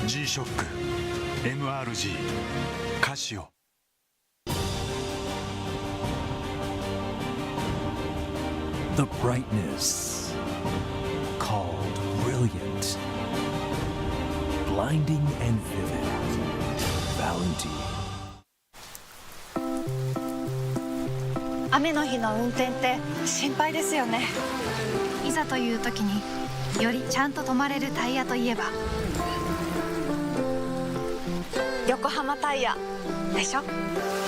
G-SHOCK MRG カシオ。The brightness called brilliant, blinding and vivid. Valentine. 雨の日の運転って心配ですよね。いざという時によりちゃんと止まれるタイヤといえば横浜タイヤでしょ。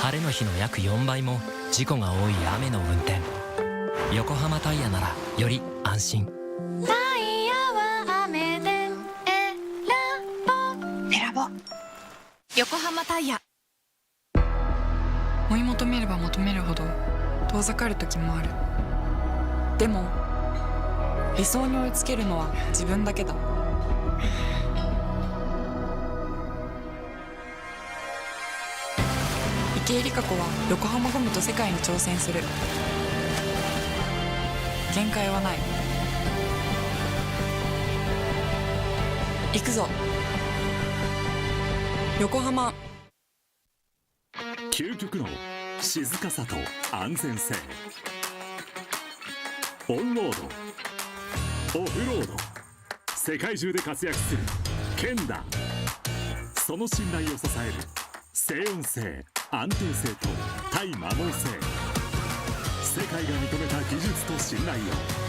晴れの日の約4倍も事故が多い雨の運転。横浜タイヤならより安心。タイヤは雨で選ぼう。横浜タイヤ。追い求めれば求めるほど遠ざかる時もある。でも理想に追いつけるのは自分だけだ。池江璃花子は横浜ゴムと世界に挑戦する。限界はない。行くぞ横浜。究極の静かさと安全性。オンロード、オフロード、世界中で活躍するケンダ。その信頼を支える静音性、安定性と対摩耗性。世界が認めた技術と信頼を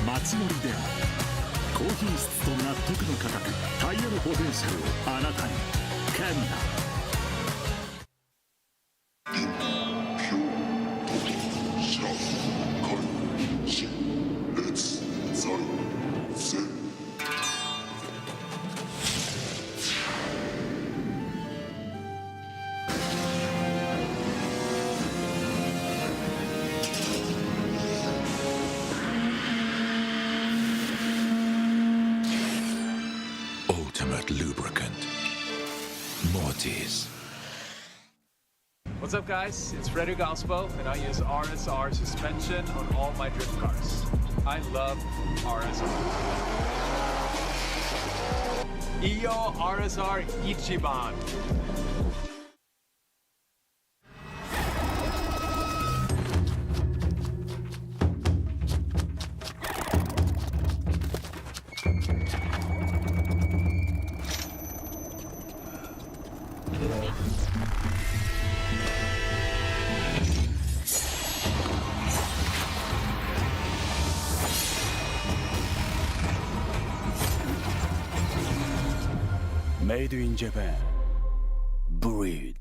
街乗りでも。高品質と納得の価格、タイヤのポテンシャルをあなたに。ケンダ。What's up, guys? It's Frederick Gaspo, and I use RSR suspension on all my drift cars. I love RSR. Iyo RSR Ichiban. Made in Japan. Breed.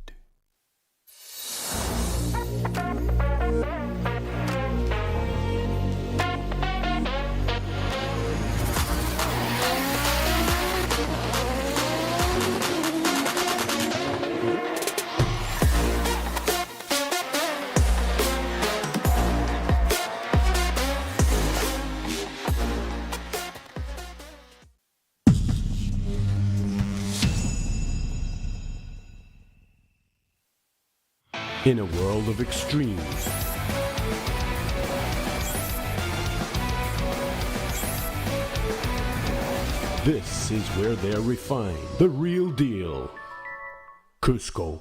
In a world of extremes, this is where they're refined. The real deal. Cusco.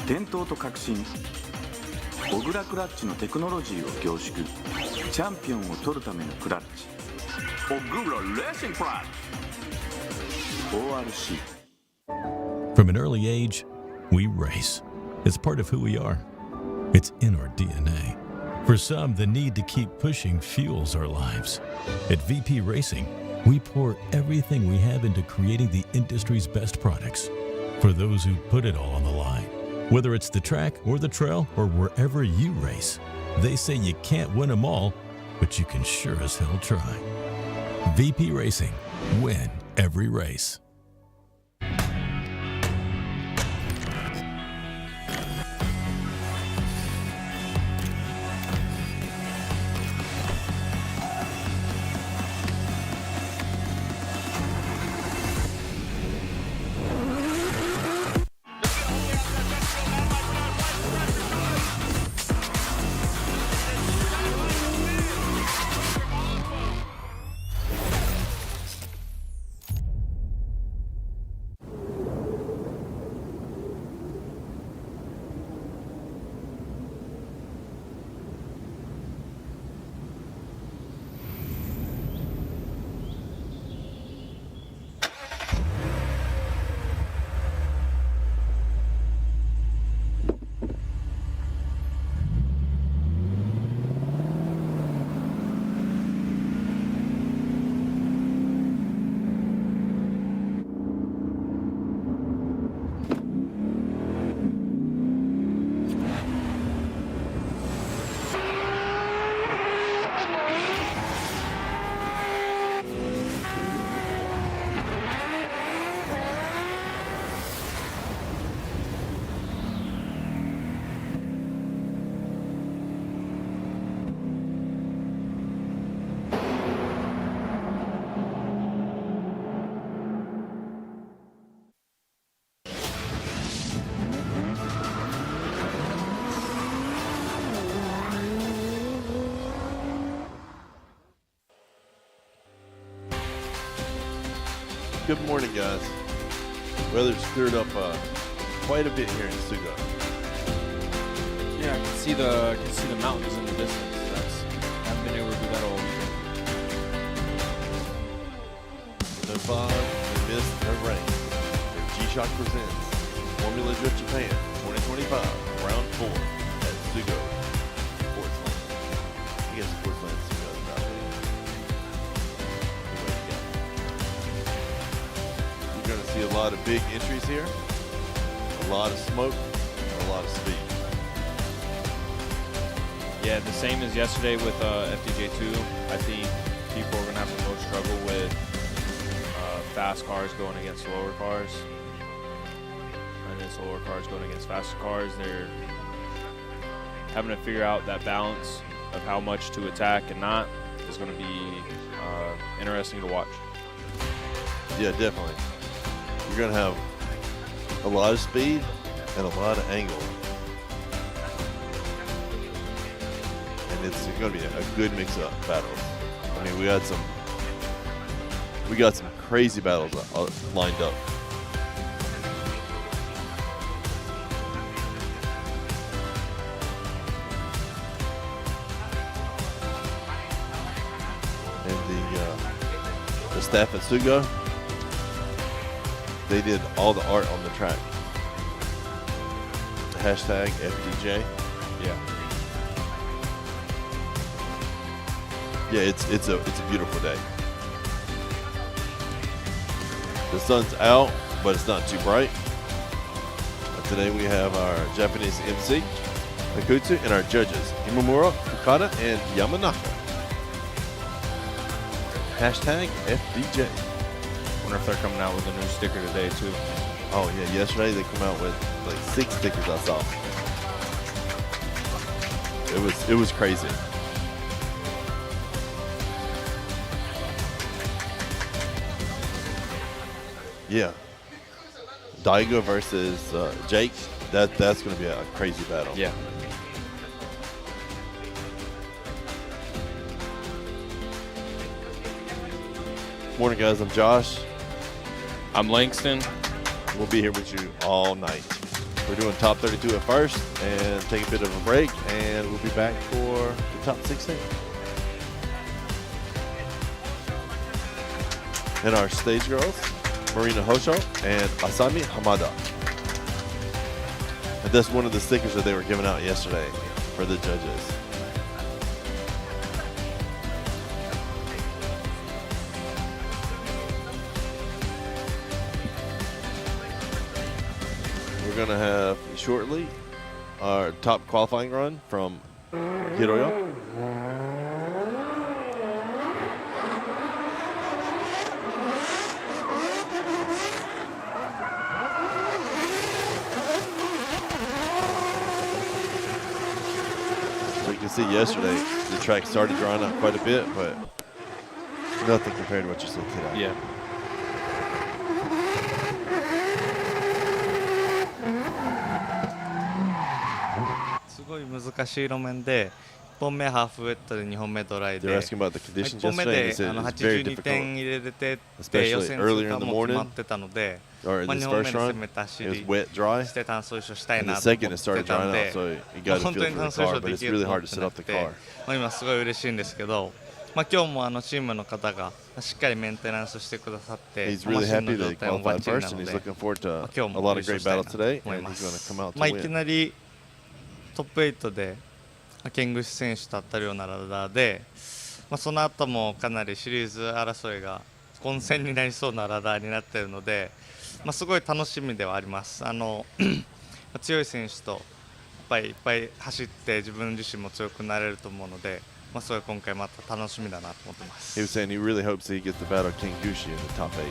伝統と革新、小倉クラッチのテクノロジーを凝縮。チャンピオンを取るためのクラッチ。小倉レーシングクラッチ。ORC。 From an early age, we race. It's part of who we are. It's in our DNA. For some, the need to keep pushing fuels our lives. At VP Racing, we pour everything we have into creating the industry's best products. For those who put it all on the line, whether it's the track or the trail or wherever you race, they say you can't win them all, but you can sure as hell try. VP Racing. Win every race. Good morning, guys. Weather's cleared up quite a bit here in Sugo. Yeah, I can see the mountains in the distance. I haven't been able to do that all weekend. No fog, no mist, no rain. G-Shock presents Formula Drift Japan 2025 Round 4 at Sugo, Sportsland. I guess Sportsland Sugo is about it. You're going to see a lot of big entries here, a lot of smoke, and a lot of speed. Yeah, the same as yesterday with FDJ2. I think people are going to have the most struggle with fast cars going against slower cars. And then slower cars going against faster cars. They're having to figure out that balance of how much to attack and not is going to be interesting to watch. Yeah, definitely. You're going to have a lot of speed and a lot of angle. And it's going to be a good mix-up battles. I mean, we got some crazy battles lined up. And the staff at Sugo, they did all the art on the track. Hashtag FDJ. Yeah. Yeah, it's a beautiful day. The sun's out, but it's not too bright. Today we have our Japanese MC, Eekoto, and our judges, Imamura, Fukada, and Yamanaka. Hashtag FDJ. Wonder if they're coming out with a new sticker today too. Oh yeah, yesterday they come out with like 6 stickers I saw. It was crazy. Yeah. Daigo versus Jake. That's going to be a crazy battle. Yeah. Morning, guys. I'm Josh. I'm Langston. We'll be here with you all night. We're doing top 32 at first and take a bit of a break, and we'll be back for the top 16. And our stage girls, Marina Hosho and Asami Hamada. And that's one of the stickers that they were giving out yesterday for the judges. We're going to have shortly our top qualifying run from Hiroyo. So you can see yesterday the track started drying out quite a bit, but nothing compared to what you saw today. Yeah. They're asking about the conditions 1本目 yesterday. で They said it was 82 very difficult, 点入れれて especially 予選 earlier 通 in 過 the も決 morning まってたので、 or in 2 this 本目 first で攻 run. めた走 It was り wet, dry. して単走優勝したい And な the と思 second っ it started てた drying の out, で、 so you got to 本 feel 当 it に for 単 the 走優 car, 勝 but で it's きる really と思 hard っ to て set な up く the て、 car. 今すごい嬉しいんですけど、今日もチームの方がしっかりメンテナンスしてくださって、 He's マ really シンの happy 状 that he 態もバッ qualified チリな first, の and で、 he's looking forward to 今日 a も lot 優 of 勝 great したいな battles と today, 思い and ま he's going す。 to come out to い win. きなりトップ8でケングシ選手と当たるようなラダーで、その後もかなりシリーズ争いが混戦になりそうなラダーになっているので、すごい楽しみではあります。強い選手といっぱい走って自分自身も強くなれると思うので、すごい今回また楽しみだなと思ってます。 He was saying he really hopes he gets to battle King Gushi in the top 8.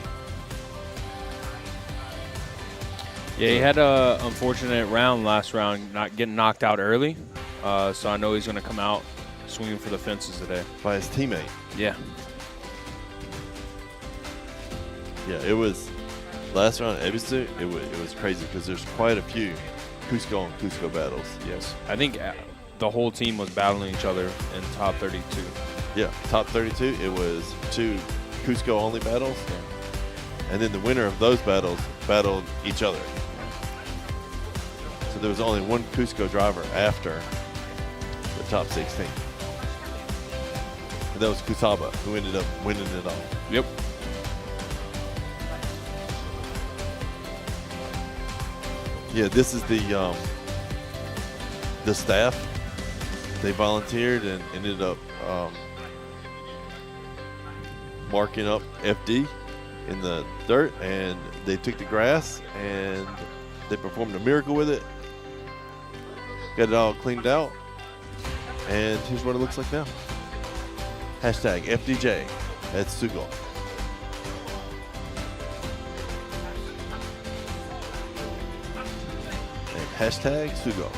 Yeah, he had a unfortunate last round, not getting knocked out early. So I know he's going to come out swinging for the fences today. By his teammate. Yeah. Yeah, it was last round Ebisu. It was crazy because there's quite a few Cusco and Cusco battles. Yes. I think the whole team was battling each other in top 32. Yeah, top 32. It was 2 Cusco only battles, and then the winner of those battles battled each other. So there was only one Cusco driver after the top 16. And that was Kusaba, who ended up winning it all. Yep. Yeah, this is the staff. They volunteered and ended up marking up FD in the dirt, and they took the grass and they performed a miracle with it. Got it all cleaned out, and here's what it looks like now. Hashtag FDJ at Sugo. And hashtag Sugo.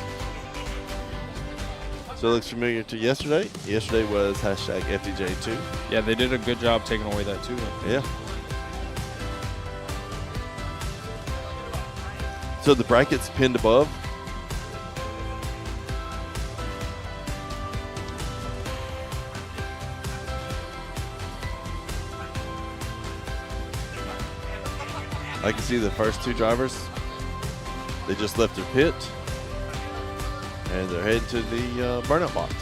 So it looks familiar to yesterday. Yesterday was hashtag FDJ2. Yeah, they did a good job taking away that too. Yeah. So the brackets pinned above. I can see the first two drivers. They just left their pit and they're heading to the burnout box.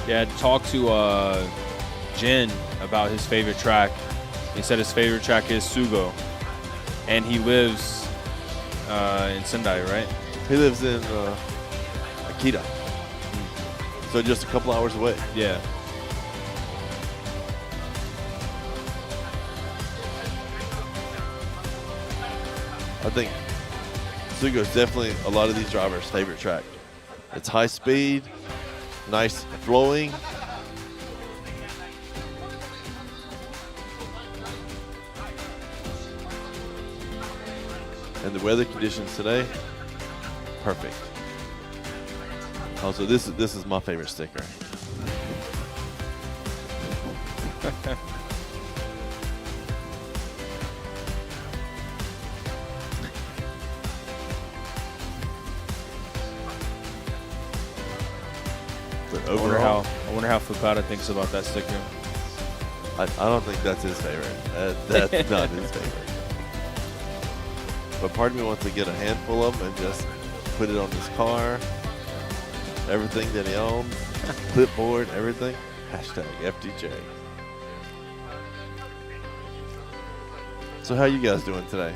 Yeah, talked to Jin about his favorite track. He said his favorite track is Sugo, and he lives in Sendai, right? He lives in Akita, so just a couple hours away. Yeah. I think Sugo is definitely a lot of these drivers' favorite track. It's high speed, nice flowing. And the weather conditions today, perfect. Also, this is my favorite sticker. I wonder how Fukada thinks about that sticker. I don't think that's his favorite. That's not his favorite. But part of me wants to get a handful of them and just put it on his car. Everything that he owns, clipboard, everything. Hashtag FDJ. So how you guys doing today?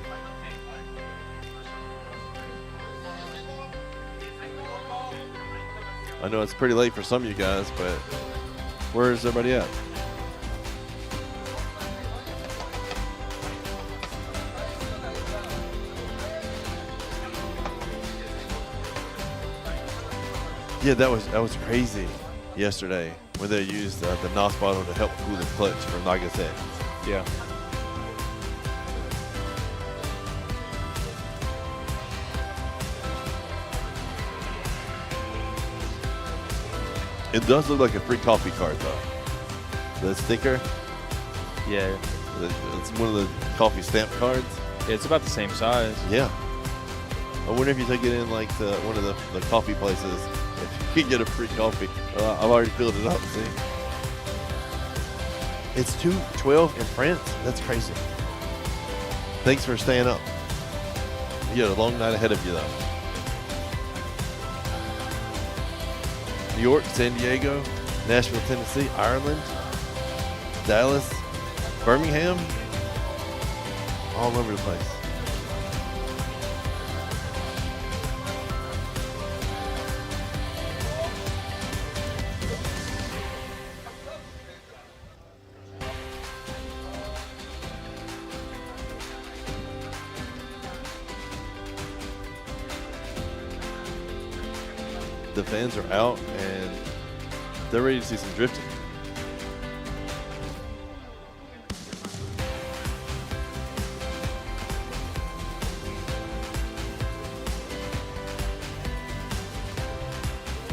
I know it's pretty late for some of you guys, but where is everybody at? Yeah, that was crazy yesterday when they used the NOS bottle to help cool the clutch for Nagase. Yeah. It does look like a free coffee card though. The sticker. Yeah. It's one of the coffee stamp cards. Yeah, it's about the same size. Yeah. I wonder if you take it in like one of the coffee places, if you can get a free coffee. I've already filled it up, see? It's 2:12 in France? That's crazy. Thanks for staying up. You got a long night ahead of you though. New York, San Diego, Nashville, Tennessee, Ireland, Dallas, Birmingham, all over the place. The fans are out and they're ready to see some drifting.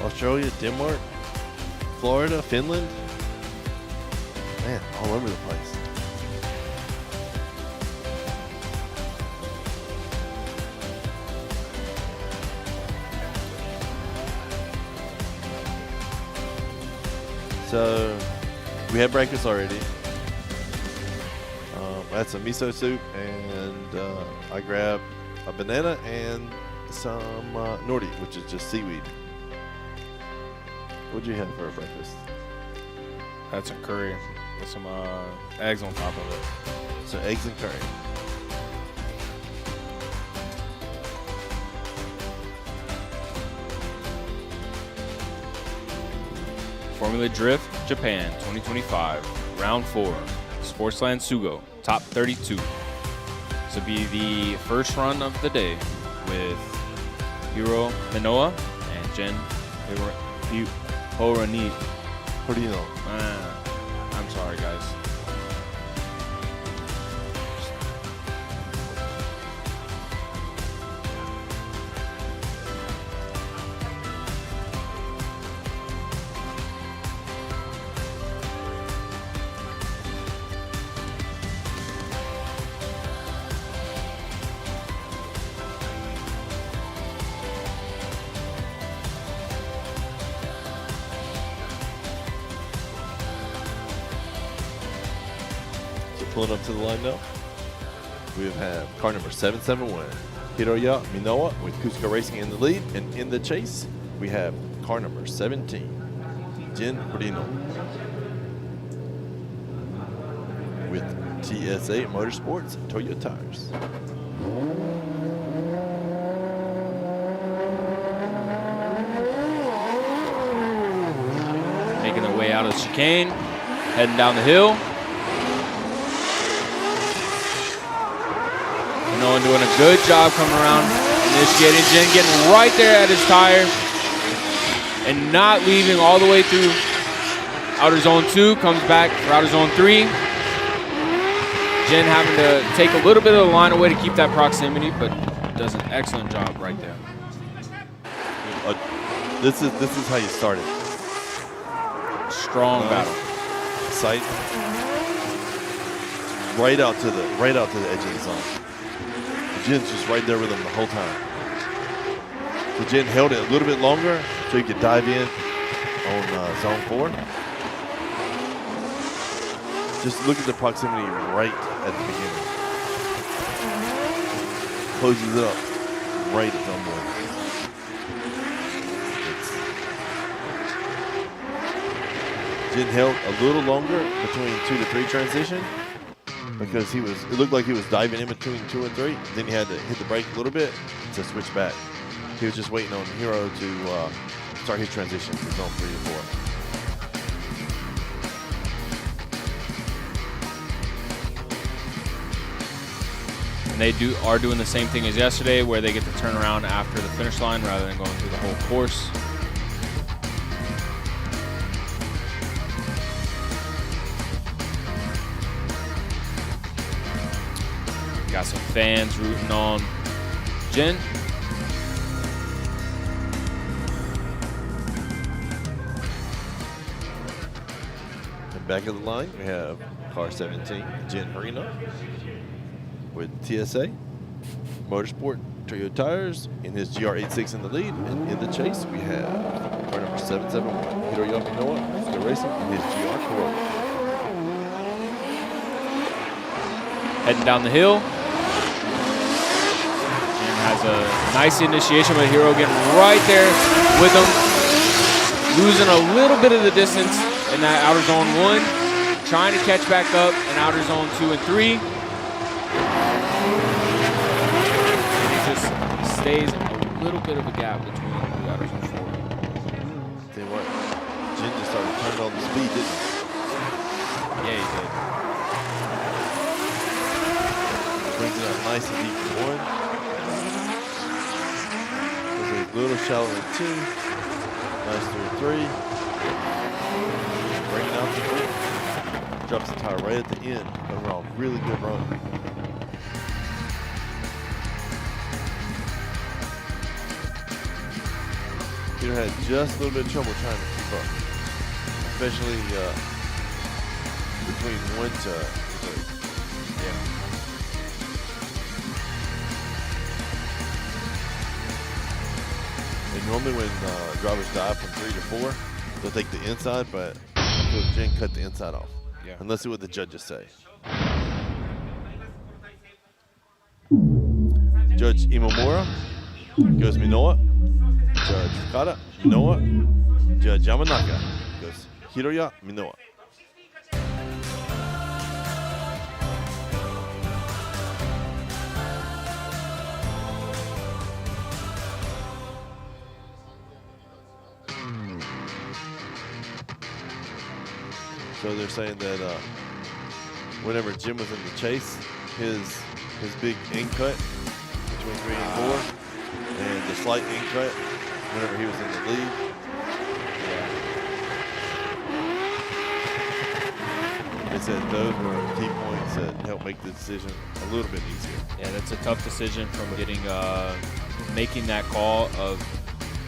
Australia, Denmark, Florida, Finland. Man, all over the place. So We had breakfast already. I had some miso soup, and I grabbed a banana and some nori, which is just seaweed. What did you have for breakfast? I had some curry with some eggs on top of it. So eggs and curry. Formula Drift Japan 2025, round 4, Sportsland Sugo, top 32. This will be the first run of the day with Minowa and Jen Horino. I'm sorry, guys. Pulling up to the line now. We have car number 771, Hiroya Minowa with Kusaba Racing in the lead, and in the chase, we have car number 17, Jin Horino with TSA Motorsports Toyo tires. Making their way out of the chicane, heading down the hill. Hanoa doing a good job coming around, initiating. Jin getting right there at his tire and not leaving all the way through outer zone 2. Comes back for outer zone 3. Jin having to take a little bit of the line away to keep that proximity, but does an excellent job right there. This is how you start it. Strong battle. Sight right out to the edge of the zone. Jin's just right there with him the whole time. So Jin held it a little bit longer so he could dive in on zone 4. Just look at the proximity right at the beginning. Closes it up right at zone 1. Jin held a little longer between 2 to 3 transition, because it looked like he was diving in between 2 and 3. Then he had to hit the brake a little bit to switch back. He was just waiting on Hiro to start his transition to zone 3 to 4. And they are doing the same thing as yesterday, where they get to turn around after the finish line rather than going through the whole course. Got some fans rooting on Jin. And back of the line, we have car 17, Jin Horino with TSA Motorsport Toyo tires in his GR86 in the lead. And in the chase, we have car number 771, Hiroya Minowa, Kusaba Racing in his GR Corolla. Heading down the hill. Has a nice initiation, but Hiro getting right there with him. Losing a little bit of the distance in that outer zone 1. Trying to catch back up in outer zone 2 and 3. And it just stays a little bit of a gap between the outer zone 4. Tell you what, Jin just started turning on the speed, didn't he? Yeah, he did. Brings it up nice and deep for 1. A little shallow in 2. Nice through 3. Bring it out to 3. Drops the tire right at the end. Overall, really good run. Peter had just a little bit of trouble trying to keep up, especially between 1 to 3. Yeah. Normally when drivers dive from 3 to 4, they'll take the inside, but until Jang cut the inside off. Yeah. And let's see what the judges say. Judge Imamura goes Minowa. Judge Fukada, Minowa. Judge Yamanaka goes Hiroya, Minowa. So they're saying that whenever Jim was in the chase, his big in cut between 3 and 4, and the slight in cut whenever he was in the lead. They said those were key points that helped make the decision a little bit easier. Yeah, that's a tough decision from getting making that call of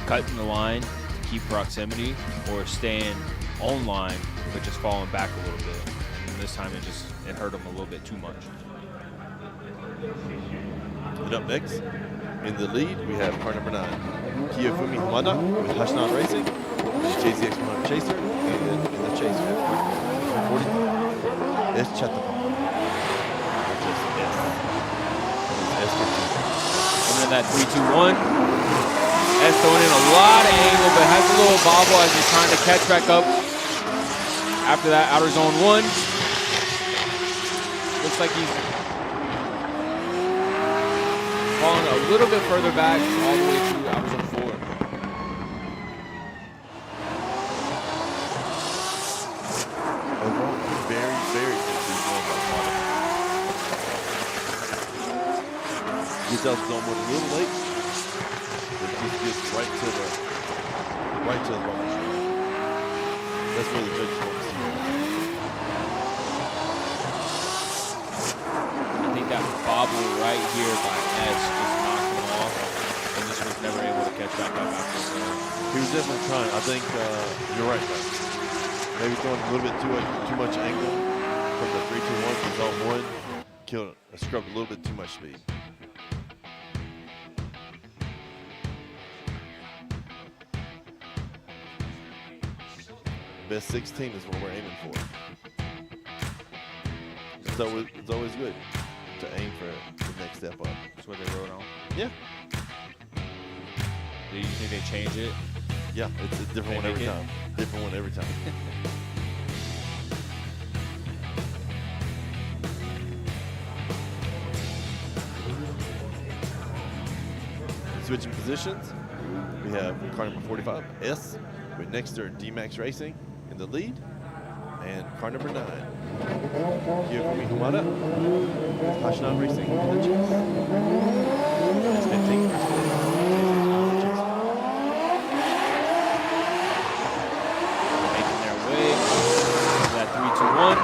cutting the line to keep proximity or staying on line but just falling back a little bit. And this time it hurt him a little bit too much. And up next, in the lead, we have car number 9, Kiyofumi Hamada with Hashnan Racing, the JZX 100 Chaser, and in the Chaser, 40, S Chanatpon. Coming in that 3-2-1. S throwing in a lot of angle, but has a little bobble as he's trying to catch back up. After that, outer zone 1. Looks like he's falling a little bit further back, all the way to outer zone 4. Overall, very, very good season by Hamada. Gets out zone 1 a little late, but just gets right to the bumper strip. That's where the judges want to see it. I think that bobble right here by S just knocked him off and just was never able to catch back up after that. He was definitely trying. I think you're right, though. Maybe throwing a little bit too much angle from the 3-2-1 to zone 1. Scrubbed a little bit too much speed. Best 16 is what we're aiming for. So it's always good to aim for the next step up. That's what they wrote on. Yeah. Do you think they change it? Yeah, it's a different one every time. Different one every time. Switching positions, we have car number 45, S, with next to D-Max Racing in the lead, and car number 9, Kiyofumi Hamada, with Hashnan Racing in the chase. That's 15 first Making their way to that 3-2-1.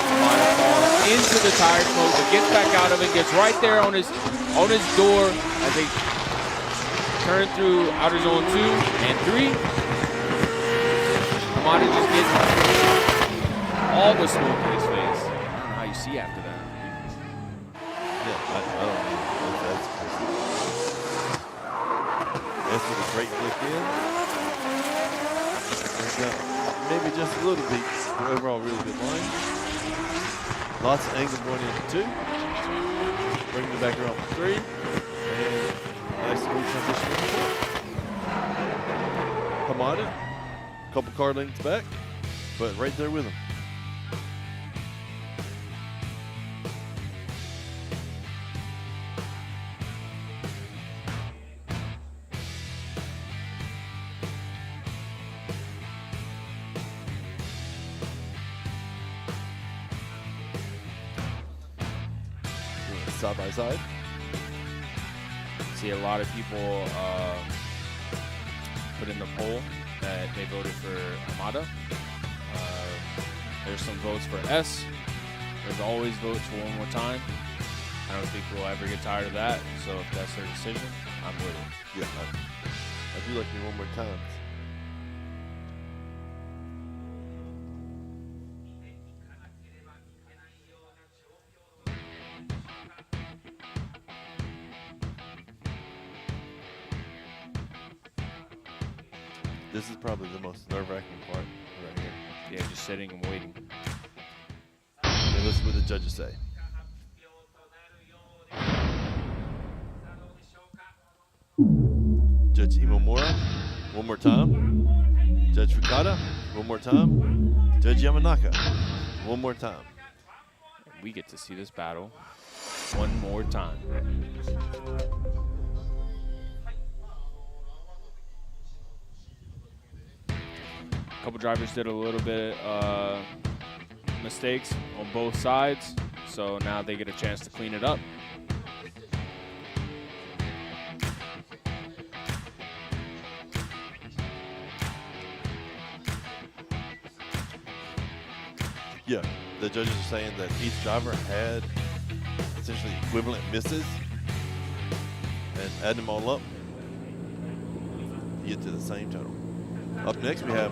Hamada falls into the tire smoke, but gets back out of it, gets right there on his door as they turn through outer zone 2 and 3. Hamada just gets all the smoke in his face. I don't know how you see after that. Yeah, I don't know. That's crazy. That's with a great flick in. And, maybe just a little bit, but overall really good line. Lots of angle going into 2. Bringing it back around for 3. And nice smooth transition into 4. Hamada, couple car lengths back, but right there with him. Side by side. See a lot of people put in the poll that they voted for Hamada. There's some votes for S. There's always votes for one more time. I don't think we'll ever get tired of that. So if that's their decision, I'm with it. Yeah, I do like me one more time. This is probably the most nerve-wracking part right here. Yeah, just sitting and waiting. And listen what the judges say. Judge Imamura, one more time. Judge Fukada, one more time. Judge Yamanaka, one more time. We get to see this battle one more time. A couple drivers did a little bit mistakes on both sides, so now they get a chance to clean it up. Yeah, the judges are saying that each driver had essentially equivalent misses, and add them all up, you get to the same total. Up next, we have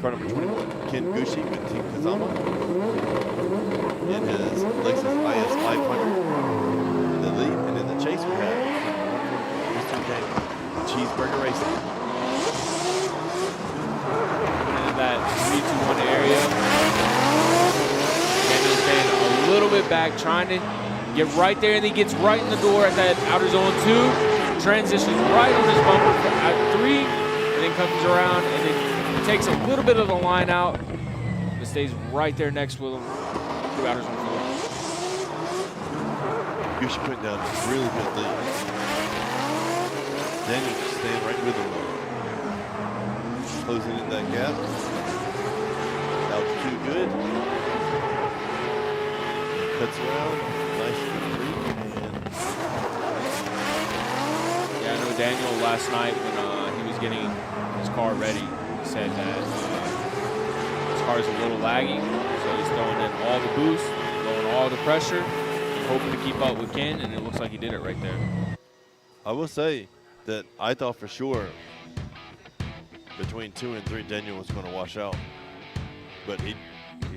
car number 21, Ken Gushi with Team Kusaba in his Lexus IS 500 in the lead, and in the chase we have Mr. Daigo, Cheeseburger Racing. In that 3-2-1 area, Daniel's staying a little bit back, trying to get right there, and he gets right in the door at that outer zone 2, transitions right on his bumper at 3, and then comes around, and then takes a little bit of the line out, but stays right there next with him through outer zone 4. Gushi putting down a really good lead. Daniel just staying right with him. Closing in that gap. Altitude good. Cuts around. Nice for 3. And yeah, I know Daniel last night when he was getting his car ready, he said that his car is a little laggy, so he's throwing in all the boost, throwing all the pressure, and hoping to keep up with Ken, and it looks like he did it right there. I will say that I thought for sure between 2 and 3 Daniel was going to wash out, but he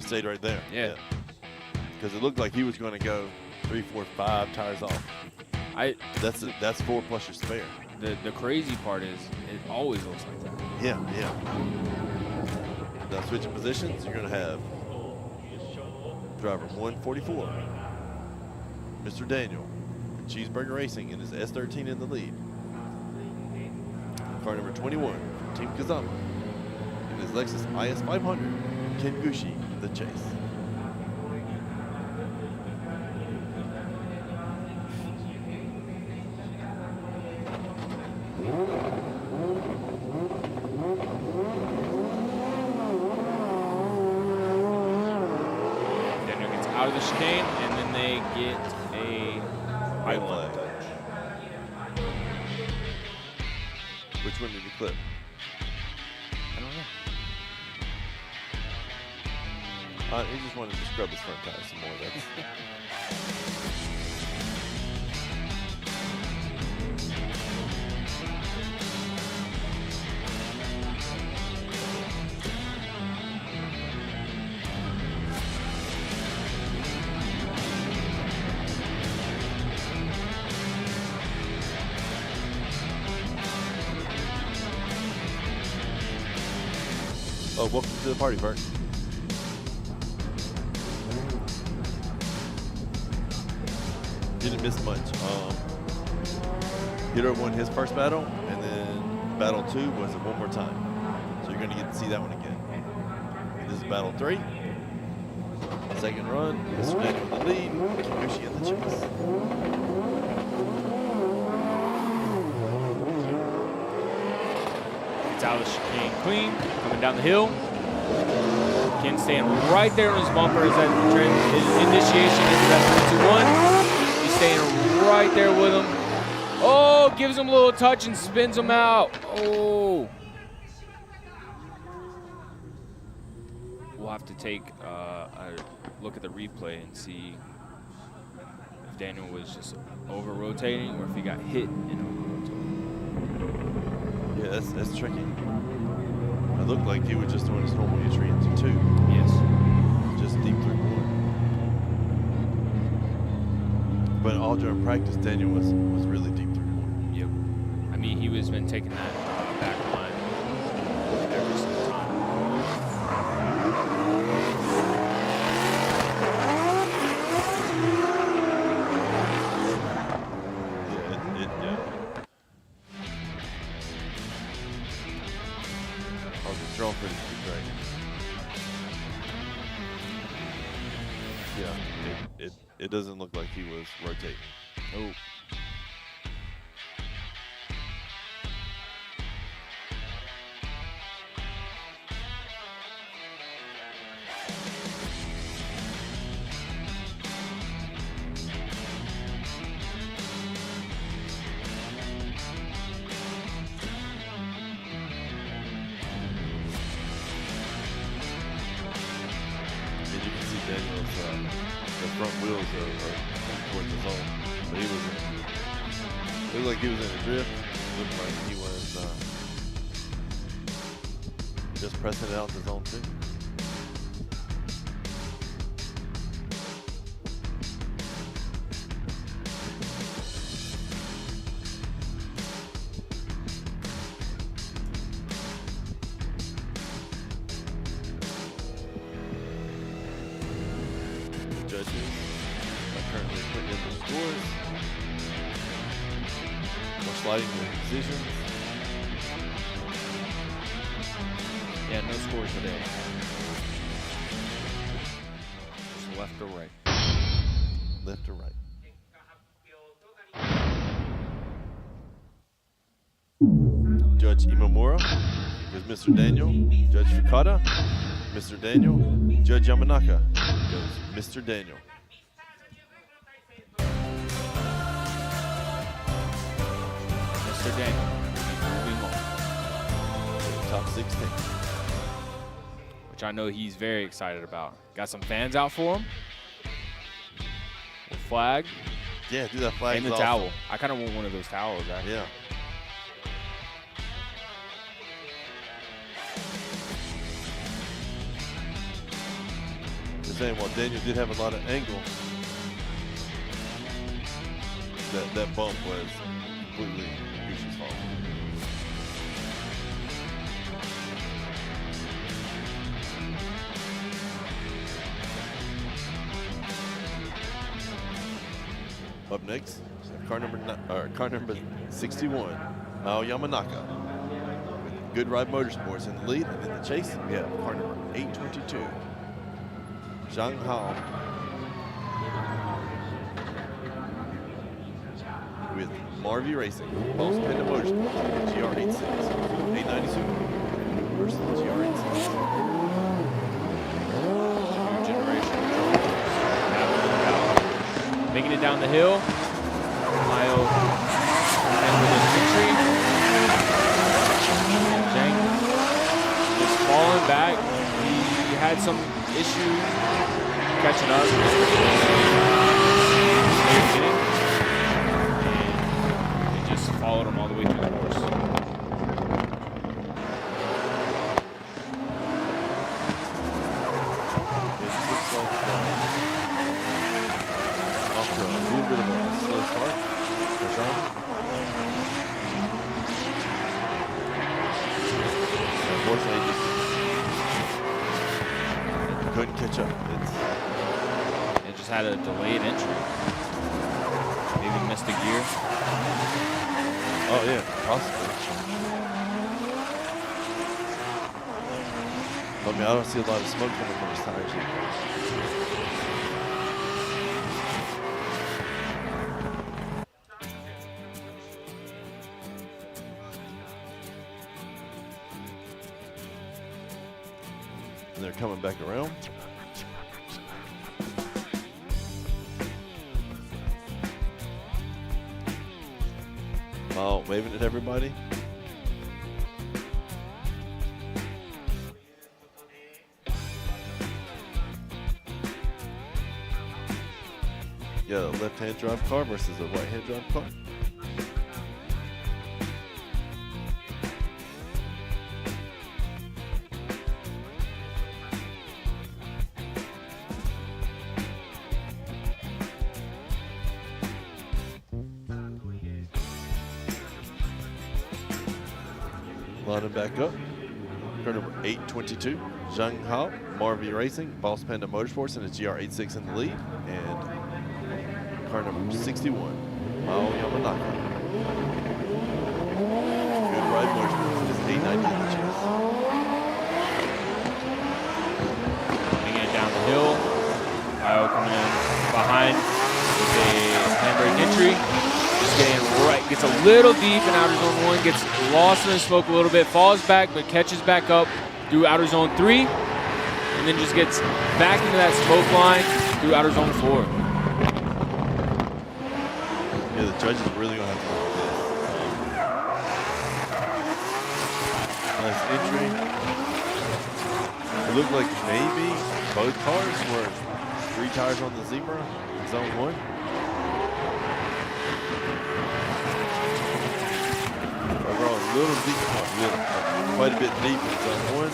stayed right there. Yeah. Because it looked like he was going to go 3, 4, 5 tires off. That's 4 plus your spare. The crazy part is it always looks like that. Yeah. Now switching positions, you're going to have driver 144, Mr. Daniel, Cheeseburger Racing in his S13 in the lead. Car number 21, Team Kusaba, in his Lexus IS 500, Ken Gushi, the chase. Daniel gets out of the chicane, and then they get a white flag. Which one did he clip? I don't know. He just wanted to scrub his front tires some more. That's Oh, welcome to the party, Bert. Didn't miss much. Hiro won his first battle, and then battle 2 was it one more time. So you're going to get to see that one again. This is battle 3. Second run, Mr. Daniel in the lead, Gushi in the chase. Gets out of the chicane clean, coming down the hill. Ken staying right there on his bumper as that initiation into that 3-2-1. He's staying right there with him. Oh, gives him a little touch and spins him out. Oh. We'll have to take a look at the replay and see if Daniel was just over-rotating or if he got hit and over-rotating. Yeah, that's tricky. It looked like he was just doing his normal entry into 2. Yes. Just deep through 1. But all during practice, Daniel was really deep through 1. Yep. I mean, he was been taking that back line They're all pretty great. Yeah, it doesn't look like he was rotating. Oh. The front wheels are towards the zone. But he was it looked like he was in a drift. It looked like he was just pressing it out the zone too. Sliding the decisions. Yeah, no scores today. Just left or right. Left or right. Judge Imamura goes Mr. Daniel. Judge Fukada, Mr. Daniel. Judge Yamanaka goes Mr. Daniel. Mr. Daniel moving on to the top 16, which I know he's very excited about. Got some fans out for him. The flag. Yeah, do that flag. And the towel. I kind of want one of those towels, actually. Yeah. Just saying, while Daniel did have a lot of angle, that bump was completely Gushi's fault. Up next, car number 61, Mao Yamanaka. With Good Ride Motorsports in the lead, and in the chase, we have car number 822, Zhang with Marvy Racing, Boss Panda Motorsports, GR86, 892 versus GR86. New generation. Making it down the hill. Mayo and with his entry. And Jang just falling back. He had some issue catching up. And he just followed him all the way through the course. After a little bit of a slow start for Zhang. Unfortunately, just couldn't catch up. It just had a delayed entry. Maybe missed a gear. Oh yeah, possibly. I mean, I don't see a lot of smoke coming from his tires yet. And they're coming back around. Oh, waving at everybody. Yeah, a left-hand drive car versus a right-hand drive car. Lining back up. Car number 822, Zhang Hao, Marvy Racing, Boss Panda Motorsports, and a GR86 in the lead. And car number 61, Mao Yamanaka. Good Ride Motorsports, and his 890 in the chase. little deep in outer zone 1, gets lost in the smoke a little bit, falls back, but catches back up through outer zone 3, and then just gets back into that smoke line through outer zone 4. Yeah, the judges are really going to have to look at this. Nice entry. It looked like maybe both cars were 3 tires on the zebra in zone 1. Overall, a little deep, quite a bit deep in zone 1.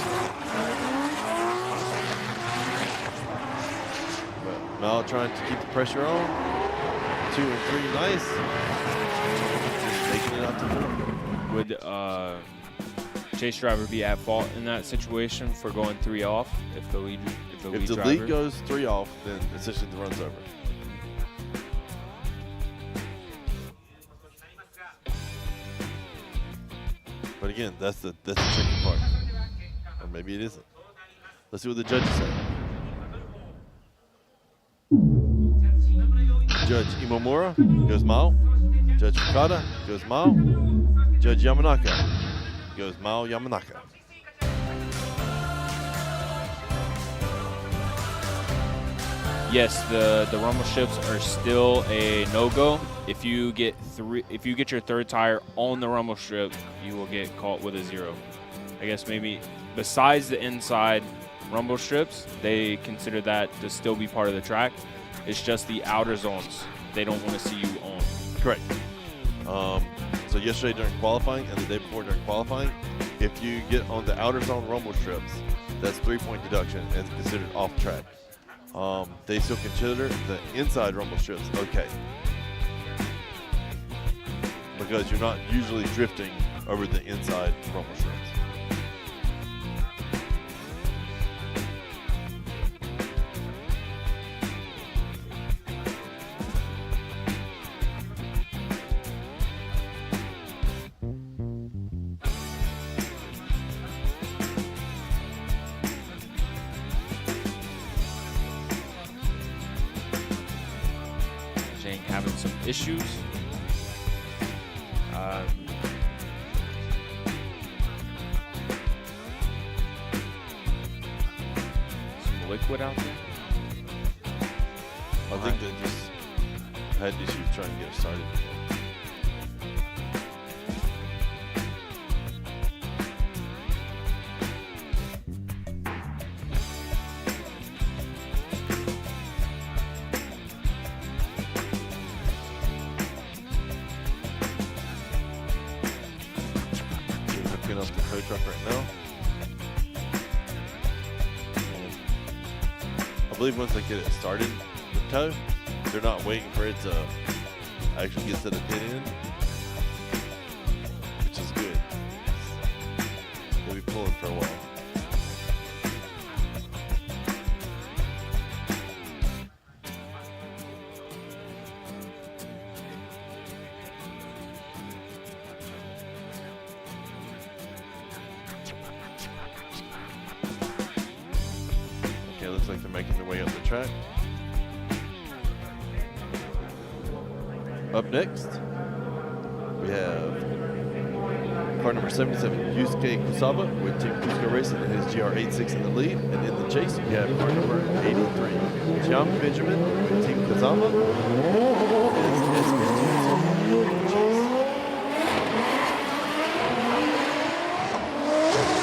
But Mal trying to keep the pressure on. 2 and 3, nice. Just making it out to 4. Would chase driver be at fault in that situation for going 3 off if the lead lead goes 3 off, then essentially the run's over. But again, that's the tricky part. Or maybe it isn't. Let's see what the judges say. Judge Imomura goes Mao. Judge Fukada goes Mao. Judge Yamanaka goes Mao Yamanaka. Yes, the rumble strips are still a no-go. If you get your 3rd tire on the rumble strip, you will get caught with a 0. I guess maybe besides the inside rumble strips, they consider that to still be part of the track. It's just the outer zones they don't want to see you on. Correct. So yesterday during qualifying and the day before during qualifying, if you get on the outer zone rumble strips, that's 3-point deduction and considered off track. They still consider the inside rumble strips okay, because you're not usually drifting over the inside rumble strips. Jang having some issues. Some liquid out there. I think they just had issues trying to get it started. Picking up the tow truck right now. I believe once they get it started, the tow, they're not waiting for it to actually get to the pit end, which is good. They'll be pulling for a while. Okay, looks like they're making their way up the track. Up next, we have car number 77, Yusuke Kusaba with Team Cusco Racing and his GR86 in the lead. And in the chase, we have car number 83, John Benjamin with Team Kusama.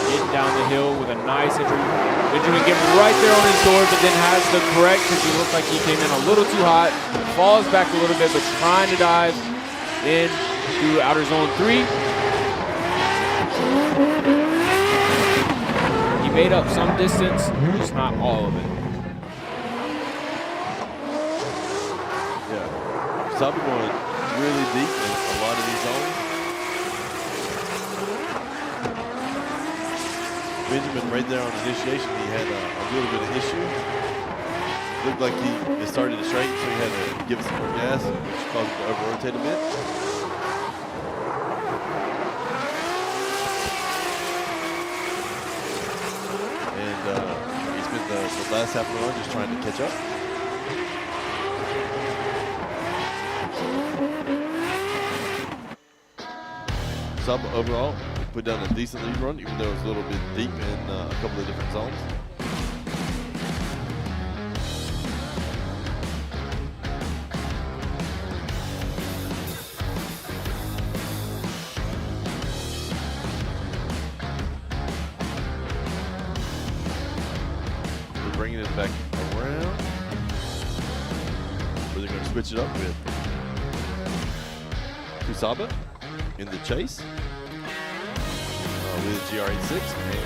Getting down the hill with a nice entry. Benjamin getting right there on his door, but then has the correct because he looked like he came in a little too hot. Falls back a little bit, but trying to dive in through outer zone 3. He made up some distance, just not all of it. Yeah, Kusaba going really deep in a lot of these zones. Benjamin right there on initiation, he had a little bit of issue. Looked like he started it straight, so he had to give it some more gas, which caused him to over-rotate a bit. And he spent the last half of the run just trying to catch up. Kusaba overall put down a decent lead run, even though it was a little bit deep in a couple of different zones. We're bringing it back around. We're going to switch it up with Kusaba in the chase with GR86 and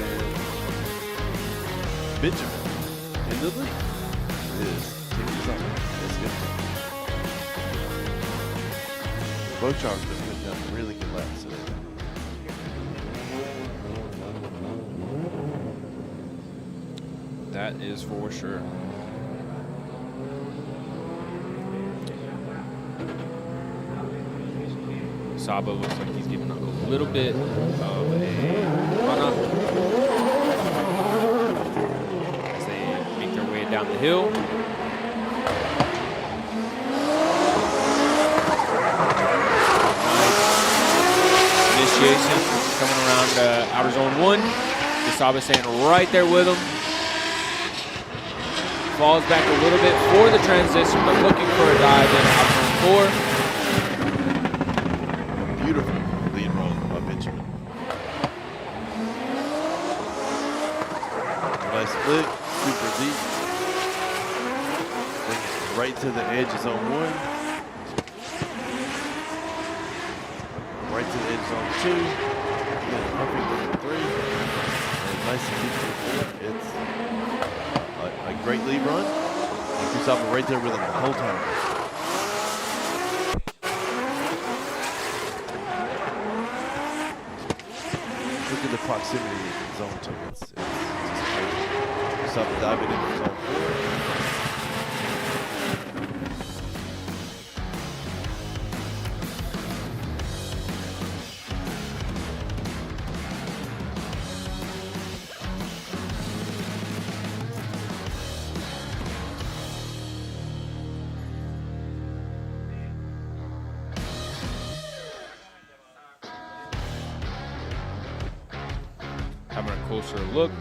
Benjamin in the lead. Team Kusaba. That's good. Both drivers have put down really good laps today. That is for sure. Saba looks like he's giving up a little bit of a run-up as they make their way down the hill. Nice initiation coming around outer zone 1. Kusaba staying right there with him. Falls back a little bit for the transition, but looking for a dive in outer zone 4. Beautiful lead run by Benjamin. Nice flick, super deep. Bring it right to the edge of zone 1. Right to the edge of zone 2. Then perfect zone 3. And nice and deep to the 4. It's a great lead run. And Kusaba right there with him the whole time. Look at the proximity in zone 2. It's just crazy. Kusaba diving into zone 4. Having a closer look.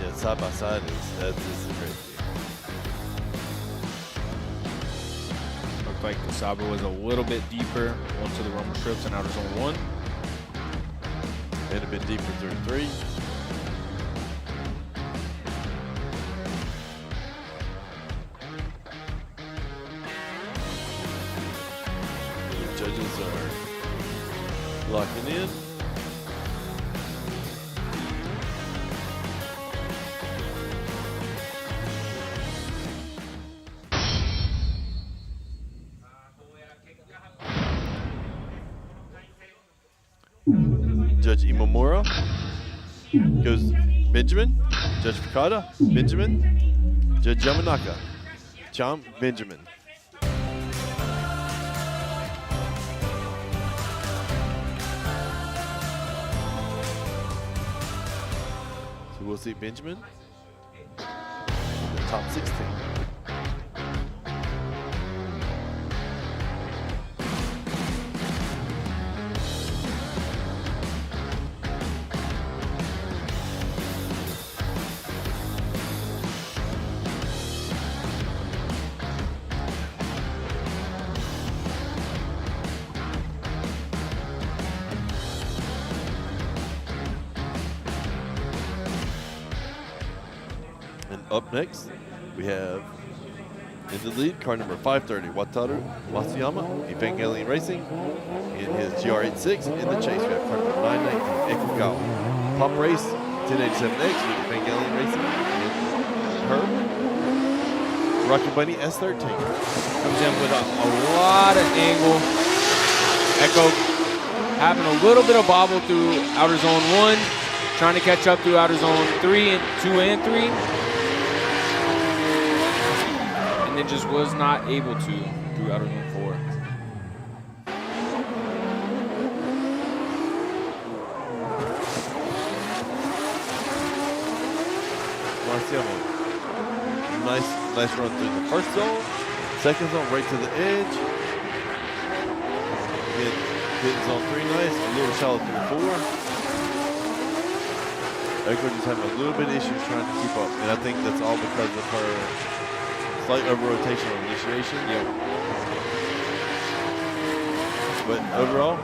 Yeah, side by side that's just crazy. Looked like Kusaba was a little bit deeper onto the rumble strips in outer zone 1. And a bit deeper through 3. Judges are locking in. Judge Imamura goes Benjamin. Judge Fukuda, Benjamin. Judge Yamanaka, Cham, Benjamin. So we'll see Benjamin in the top 16. Up next, we have in the lead, car number 530, Wataru Masuyama, Evangelion Racing, in his GR86. In the chase, we have car number 919, Ekugawa. Pop Race 1087X with Evangelion Racing in her Rocket Bunny S13. Comes in with a lot of angle. Echo having a little bit of bobble through outer zone 1, trying to catch up through outer zone 2 and 3. And then just was not able to through outer zone 4. Marciamo nice run through the first zone. Second zone, right to the edge. Again, hitting zone 3 nice. A little shallow through 4. Eekoto just having a little bit of issues trying to keep up. And I think that's all because of her slight over-rotation on initiation. Yep. But overall,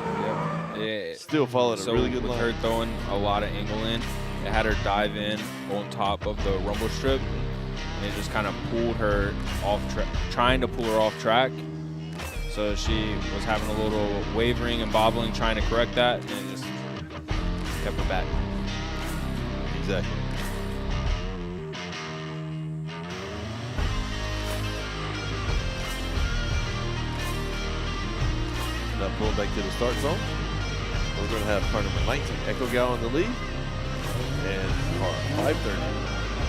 Yeah, still followed a really good with line. her throwing a lot of angle in, it had her dive in on top of the rumble strip, and it just kind of pulled her off track, trying to pull her off track. So she was having a little wavering and bobbling, trying to correct that, and it just kept her back. Exactly. Now pulling back to the start zone. We're going to have car number 19, Eekoto in the lead. And car 530,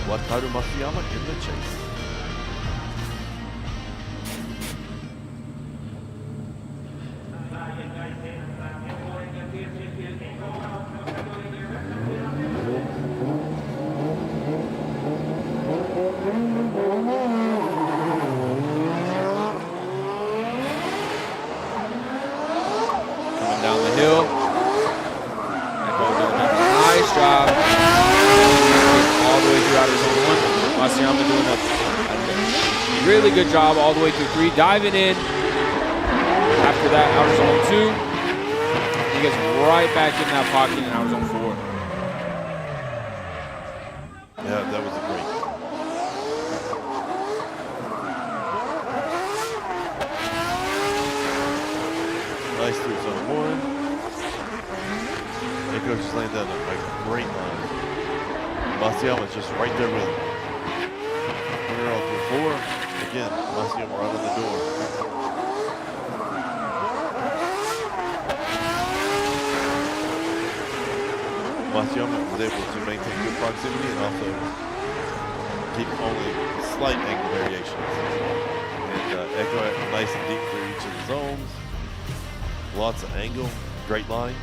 Wataru Masuyama in the chase. Coming down the hill. Eekoto doing a nice job. All the way through outer zone 1. Masuyama doing a really good job all the way through 3. Diving in. After that, outer zone 2. He gets right back in that pocket in outer zone 4. Yeah, that was a great. Nice through zone 1. Eekoto just laying down a great line. Masuyama's just right there with him. We're on through 4. Again, Masuyama right on the door. Masuyama was able to maintain good proximity and also keep only slight angle variations. And Eekoto nice and deep through each of the zones. Lots of angle, great line.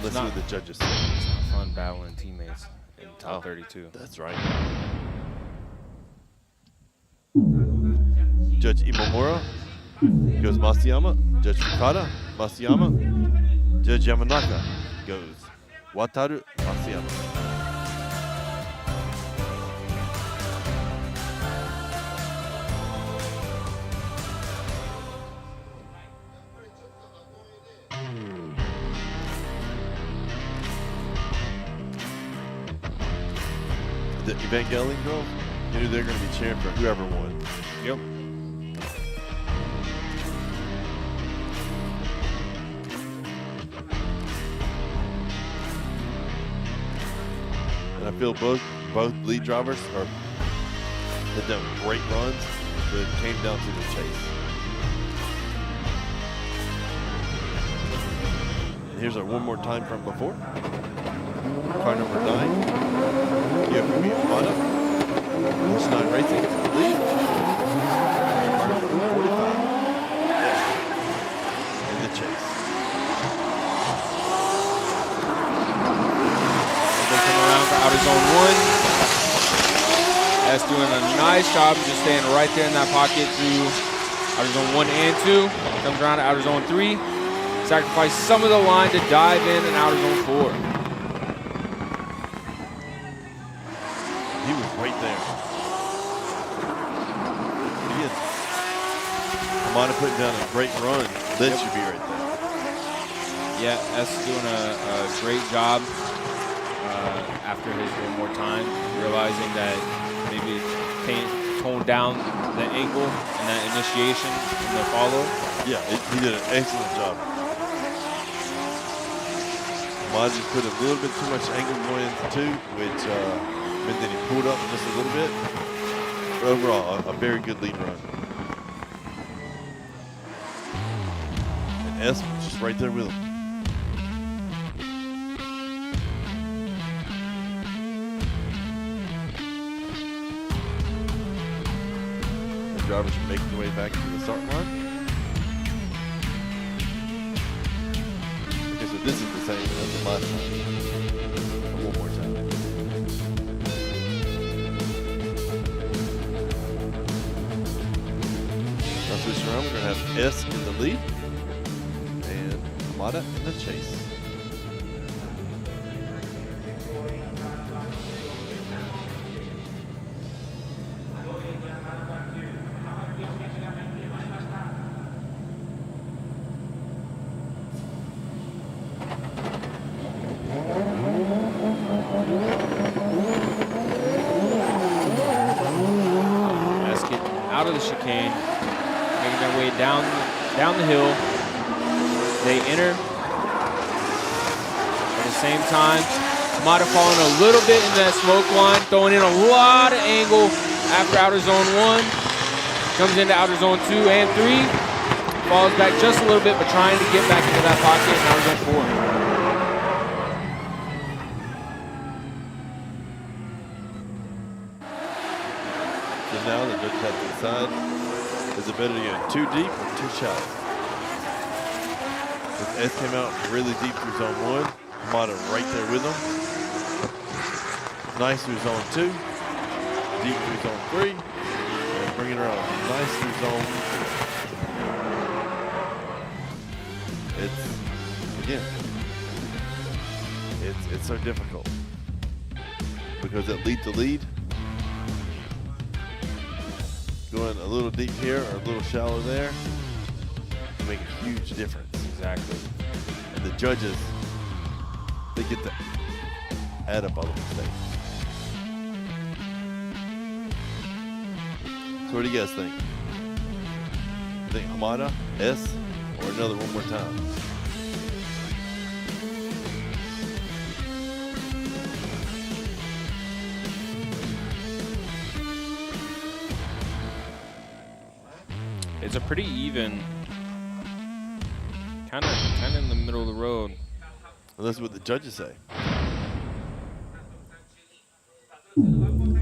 Let's see what the judges say. It's not fun battling teammates in top 32. That's right. Judge Imamura goes Masuyama. Judge Fukada, Masuyama. Judge Yamanaka goes Wataru Masuyama. The Evangelion girls, you knew they're going to be cheering for whoever won. Yep. And I feel both lead drivers have done great runs, but it came down to the chase. And here's our one more time from before. Car number 9, Hamada. Horse 9 Racing to the lead. Car number 45, in the chase. They come around to outer zone 1. That's doing a nice job of just staying right there in that pocket through outer zone 1 and 2. Comes around to outer zone 3. Sacrifice some of the line to dive in outer zone 4. He was right there. Again, Hamada putting down a great run. That should be right there. Yeah, that's doing a great job after his one more time, realizing that maybe tone down the angle and that initiation in the follow. Yeah, he did an excellent job. Hamada just put a little bit too much angle going into 2, which meant that he pulled up just a little bit. But overall, a very good lead run. And S was just right there with him. The drivers are making their way back to the start line. Okay, so but this is the same as the last time. One more time. Now switching around, we're going to have S in the lead and Hamada in the chase. Out of the chicane, making their way down the hill. They enter. At the same time, Hamada falling a little bit in that smoke line, throwing in a lot of angle after outer zone 1. Comes into outer zone 2 and 3. Falls back just a little bit, but trying to get back into that pocket in outer zone 4. Now the judges have to decide, is it better to go too deep or too shallow? If S came out really deep through zone 1, Hamada right there with him. Nice through zone 2, deep through zone 3, and bringing her on. Nice through zone 4. It's so difficult because that lead to lead, going a little deep here or a little shallow there can make a huge difference. Exactly. And the judges, they get to add up all the mistakes. So what do you guys think? You think Hamada, S, or another one more time? It's a pretty even, kind of in the middle of the road. Well, that's what the judges say.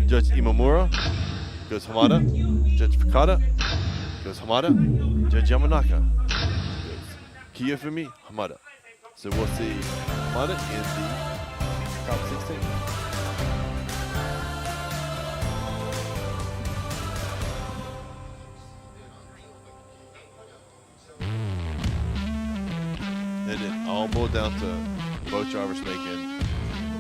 Judge Imamura goes Hamada. Judge Fukada goes Hamada. Judge Yamanaka goes Kiyofumi Hamada. So we'll see Hamada in the top 16. And it all boiled down to both drivers making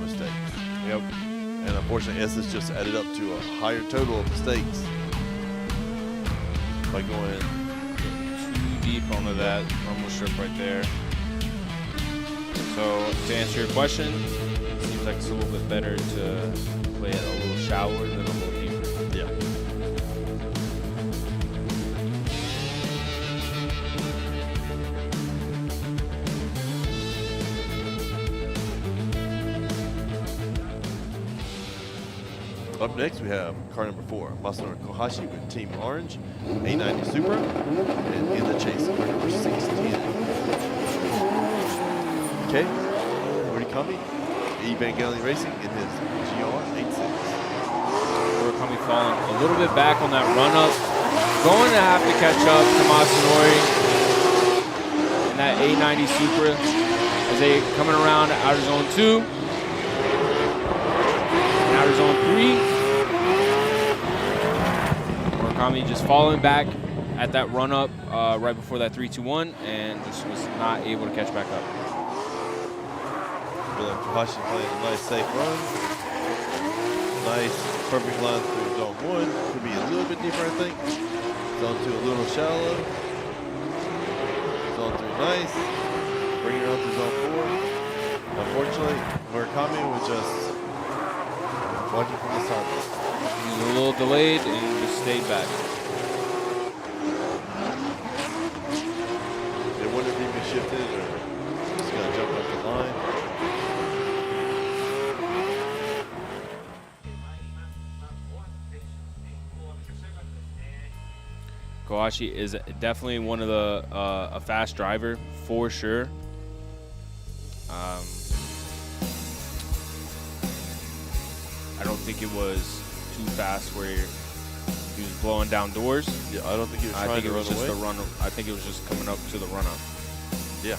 mistakes. Yep. And unfortunately, S has just added up to a higher total of mistakes by going too deep onto that normal strip right there. So to answer your question, it seems like it's a little bit better to play it a little shallower than a little deeper. Yeah. Up next, we have car number 4, Masuyama Kohashi with Team Orange, A90 Supra, and in the chase, car number 16. Okay, Murakami, Evangelion Racing in his GR86. Murakami falling a little bit back on that run up. Going to have to catch up to Masanori in that A90 Supra as they coming around outer zone 2. Outer zone 3. Murakami just falling back at that run up right before that 3-2-1 and just was not able to catch back up. I feel like Kohashi playing a nice safe run. Nice perfect line through zone 1. Could be a little bit deeper, I think. Zone 2 a little shallow. Zone 3 nice. Bring it on to zone 4. Unfortunately, Murakami was just watching from the side. He was a little delayed and just stayed back. They wonder if he been shifted or just gonna jump up the line. Kohashi is definitely one of the a fast driver for sure. I don't think it was too fast where he was blowing down doors. Yeah, I don't think he was trying to run away. I think it was just coming up to the run up. Yeah.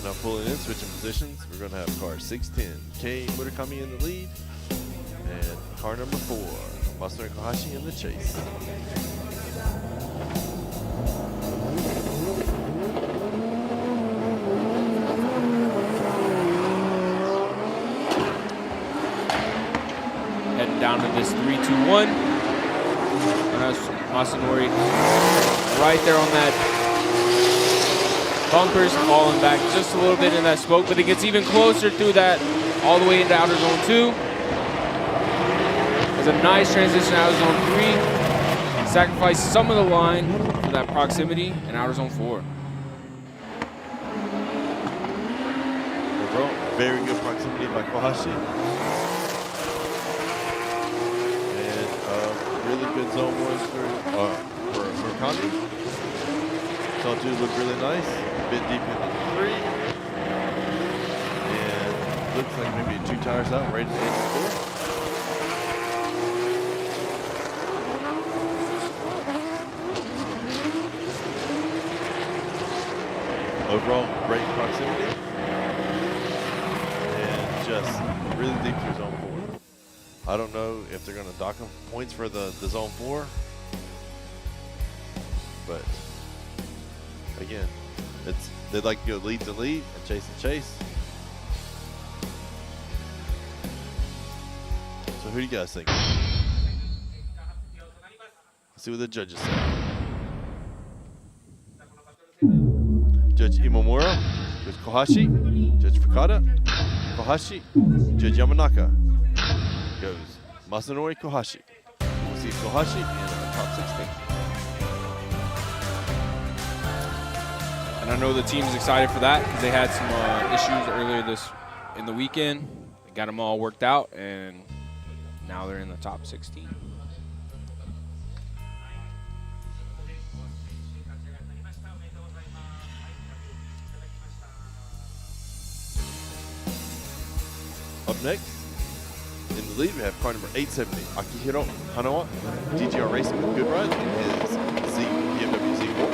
now pulling in, switching positions. We're going to have car 610, K Murakami in the lead, and car number 4, Masuyama Kohashi in the chase. Heading down to this 3-2-1. And that's Masanori right there on that bumpers, falling back just a little bit in that smoke, but it gets even closer through that, all the way into outer zone 2. There's a nice transition out of zone 3. Sacrifice some of the line for that proximity in outer zone 4. Overall, very good proximity by Kohashi. And really good zone 1 for Murakami. Zone 2 look really nice. A bit deep into the 3. And looks like maybe 2 tires out, right at the edge of 4. Overall, great proximity. And just really deep through zone 4. I don't know if they're going to dock them points for the zone 4. But again, they'd like to go lead to lead and chase to chase. So who do you guys think? Let's see what the judges say. Judge Imamura, Judge Kohashi, Judge Fukada, Kohashi, Judge Yamanaka goes Masanori Kohashi. We'll see Kohashi in the top 16. And I know the team's excited for that because they had some issues earlier in the weekend. They got them all worked out, and now they're in the top 16. Up next, in the lead, we have car number 870, Akihiro Hanoa, DGR Racing with good ride in his BMW Z4.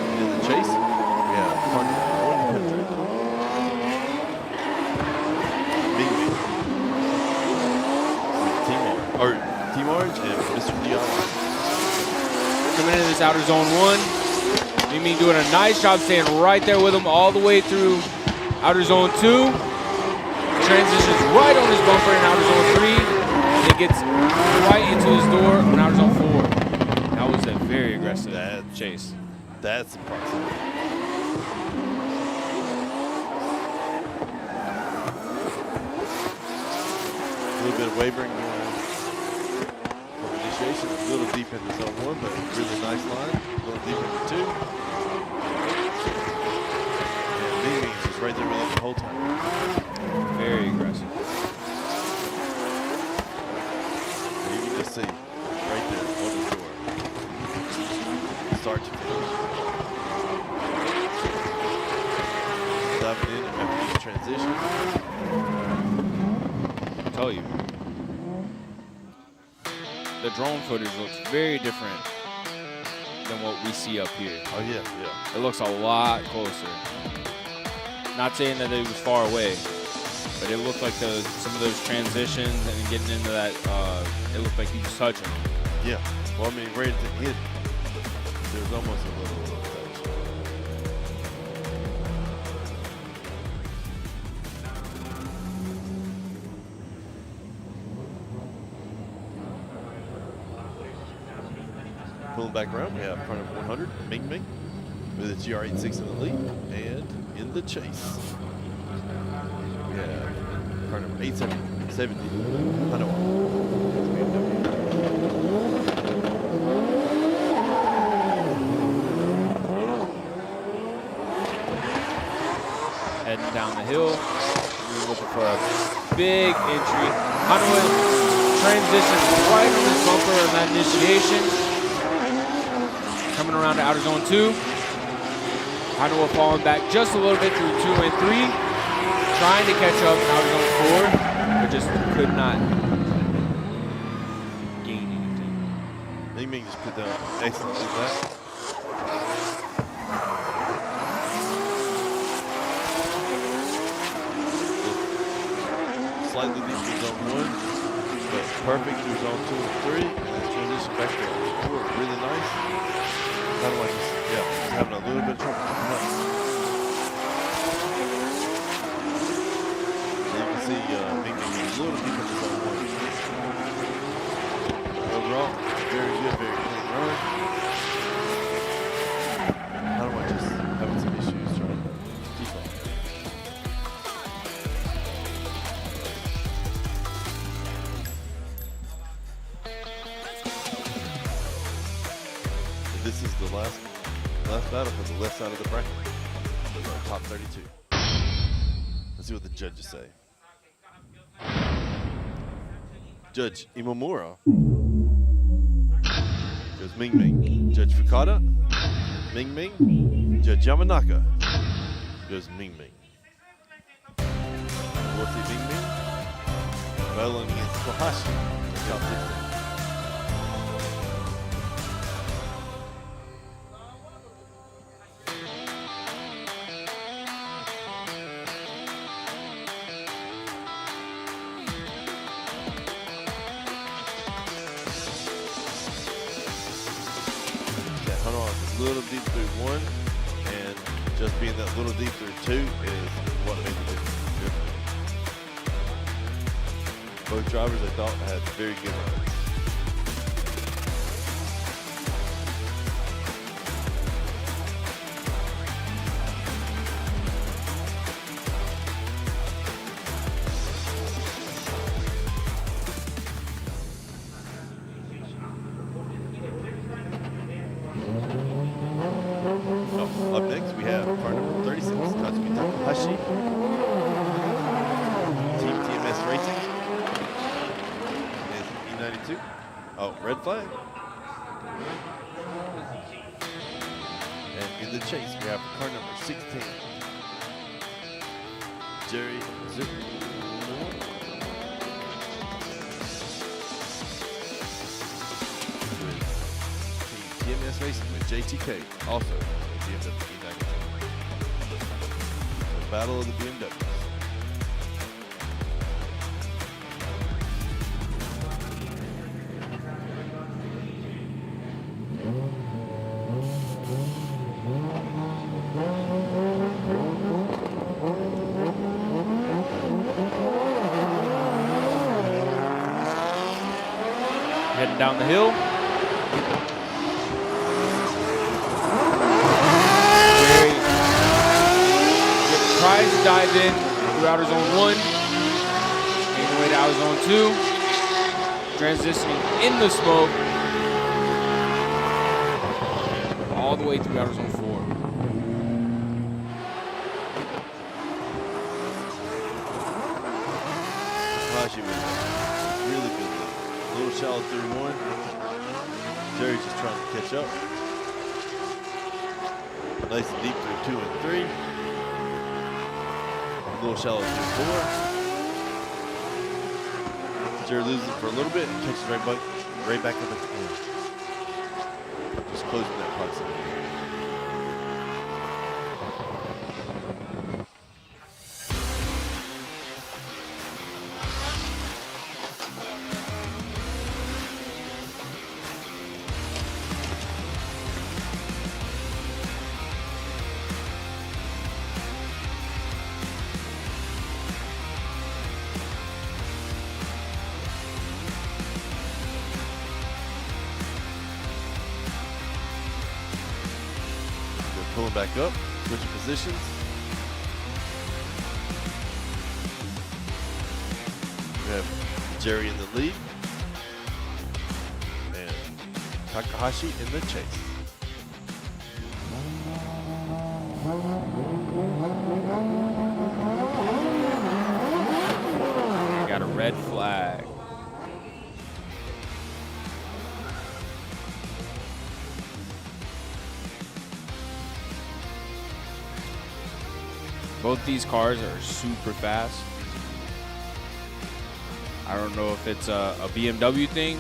And in the chase, we have car number 100, Ming Team Orange and Mr. Dion. Coming into this outer zone 1, Ming doing a nice job staying right there with him all the way through outer zone 2. Transitions right on his bumper in outer zone 3, and it gets right into his door in outer zone 4. That was a very aggressive chase. That's impressive. A little bit of wavering from initiation, a little deep into zone 1, but really nice line. A little deep into 2. And Ming is just right there with us the whole time. Very aggressive. You can just see right there on the door. Start to finish. Diving in after these transitions. I'll tell you, the drone footage looks very different than what we see up here. Oh yeah, yeah. It looks a lot closer. Not saying that it was far away, but it looked like some of those transitions and getting into that, it looked like he was touching. Yeah. Well, I mean, right at the hit, there was almost a little touch. Pulling back around, we have front of 100, Ming with a GR86 in the lead, and in the chase. We have car number 870, Hanoa. Heading down the hill, we're looking for a big entry. Hanoa transitions right on his bumper on that initiation. Coming around to outer zone 2. Hanoa falling back just a little bit through 2 and 3. Trying to catch up in outer zone 4, but just could not gain anything. Ming just put down excellent with that. slightly deep through zone 1, but perfect through zone 2 and 3, and then transition back to 4. Really nice. Kind of like, yeah, he's having a little bit of trouble coming up. So you can see Ming a little deep into zone 1. Overall, very good, very clean run. How do I just having some issues trying to keep up? This is the last battle for the left side of the bracket. Top 32. Let's see what the judges say. Judge Imamura goes Ming Ming. Judge Fukada, Ming Ming. Judge Yamanaka goes Ming Ming. We'll see Ming Ming battling against Kohashi in top 15. Hanoa is a little deep through 1, and just being that little deep through 2 is what made the difference. Both drivers, I thought, had very good runs. Up next, we have car number 36, Takahashi, Team TMS Racing, is E92. Oh, red flag. And in the chase, we have car number 16, Jerry Zip. TMS Racing with JTK, also BMW E92. The battle of the BMWs. Heading down the hill. Tries to dive in through outer zone 1, making the way to outer zone 2, transitioning in the smoke, all the way through outer zone 4. Kohashi was really good lead. A little shallow through 1. Jerry's just trying to catch up. Nice and deep through 2 and 3. A little shallow through 4. Jerry loses it for a little bit and catches right back up at the end. Just closing that proximity. Pulling back up, switching positions. We have Jerry in the lead and Takahashi in the chase. Got a red flag. Both these cars are super fast. I don't know if it's a BMW thing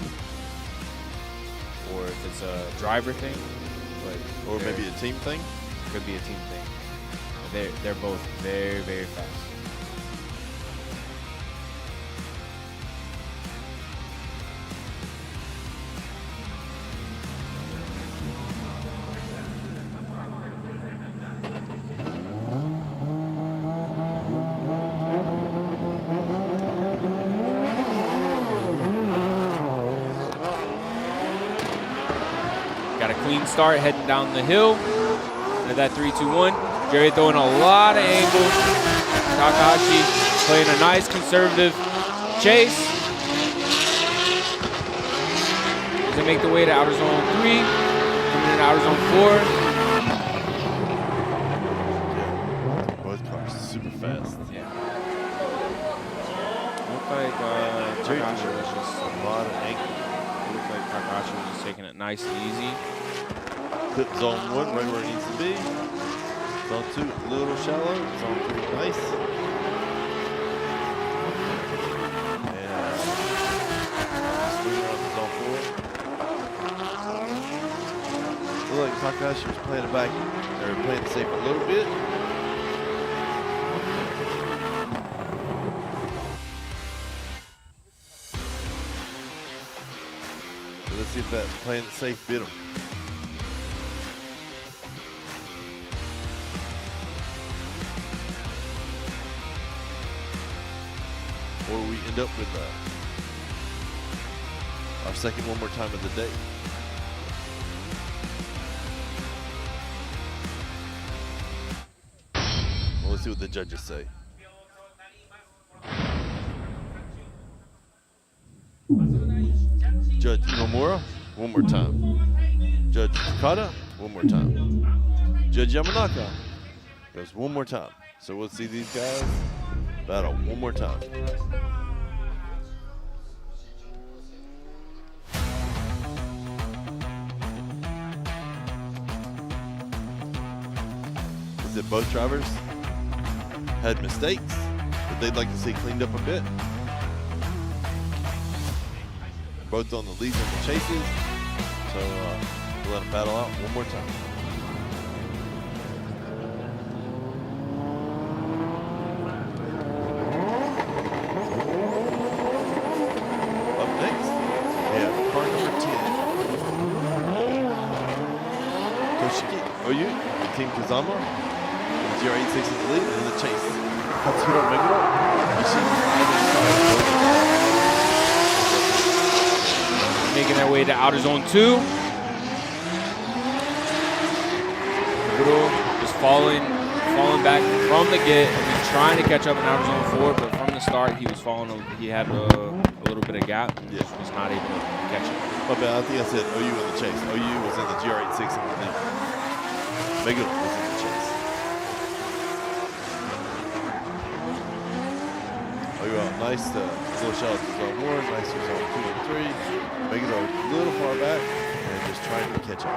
or if it's a driver thing, but or maybe a team thing. Could be a team thing. They're both very, very fast. clean start heading down the hill. And that 3-2-1. Jerry throwing a lot of angles. Takahashi playing a nice conservative chase. As they make the way to outer zone 3, coming into outer zone 4. Both cars super fast. Yeah. Looked like Takahashi was just a lot of angle. It looked like Takahashi was just taking it nice and easy. Put zone 1 right where it needs to be. Zone 2 a little shallow. Zone 3 nice. And swing around to zone 4. Looked like Takahashi was playing it back. They were playing it safe a little bit. So let's see if that playing it safe bit him. Or we end up with our second one more time of the day. Well, let's see what the judges say. Judge Nomura, one more time. Judge Okada, one more time. Judge Yamanaka goes one more time. So we'll see these guys battle one more time. Is it both drivers had mistakes that they'd like to see cleaned up a bit? Both on the leads and the chases. So we'll let them battle out one more time. Up next, we have car number 10. Toshiki Oyu and Team Kusama. GR86 is the lead in the chase. Katsuhiro Megro. Making their way to outer zone 2. Megro just falling back from the get and then trying to catch up in outer zone 4, but from the start he was falling. He had a little bit of gap and just was not able to catch it. Oh, man, I think I said OU in the chase. OU was in the GR86 in the lead. Megro was in the chase. OU out nice to little shot to zone 1, nice to zone 2 and 3. Megro a little far back and just trying to catch up.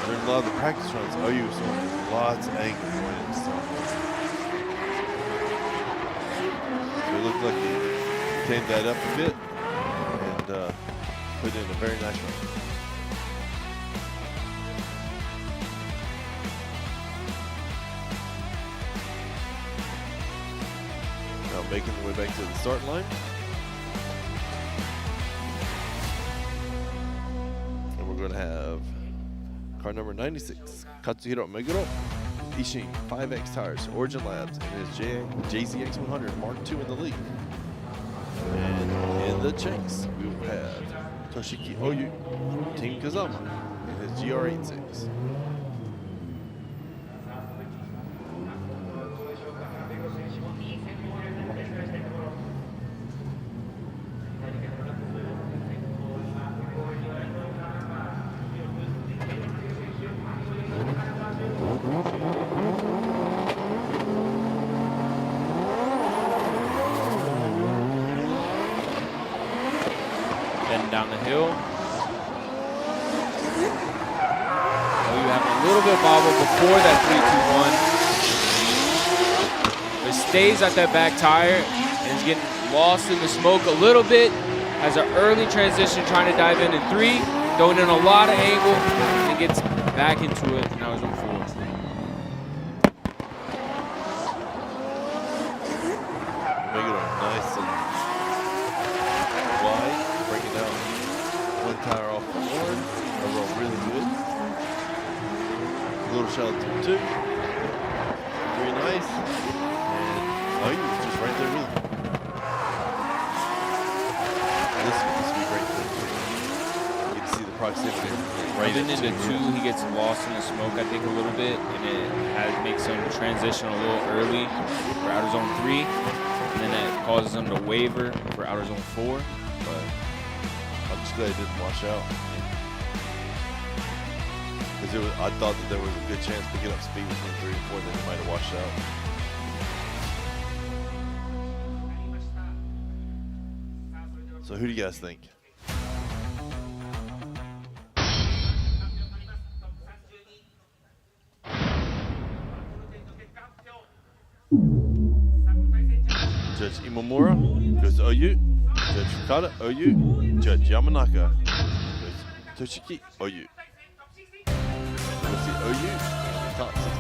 During a lot of the practice runs, OU was throwing lots of angles going into zone 1. So it looked like he tamed that up a bit and put in a very nice run. Now making the way back to the start line. And we're going to have car number 96, Katsuhiro Meguro, Ishin 5X Tires, Origin Labs, and his JZX100 Mark II in the lead. And in the chase, we will have Toshiki Oyu, Team Kazama, and his GR86. Down the hill. Oh, you have a little bit of bobble before that 3-2-1. But stays at that back tire and is getting lost in the smoke a little bit. Has an early transition trying to dive in 3, throwing in a lot of angle, and gets back into it. Now he's on 4. Make it a nice and wide, breaking down one tire off the board. Overall, really good. A little shot to 2. Very nice. And he was just right there with him. This will be great proximity. Running into 2, he gets lost in the smoke, I think, a little bit, and it makes him transition a little early for outer zone 3, and then that causes him to waver for outer zone 4. But I'm just glad it didn't wash out. Because I thought that there was a good chance picking up speed between 3 and 4, then it might have washed out. So who do you guys think? Judge Imamura goes OU. Judge Fukada, OU. Judge Yamanaka goes Toshiki, OU. We'll see OU in the top 16.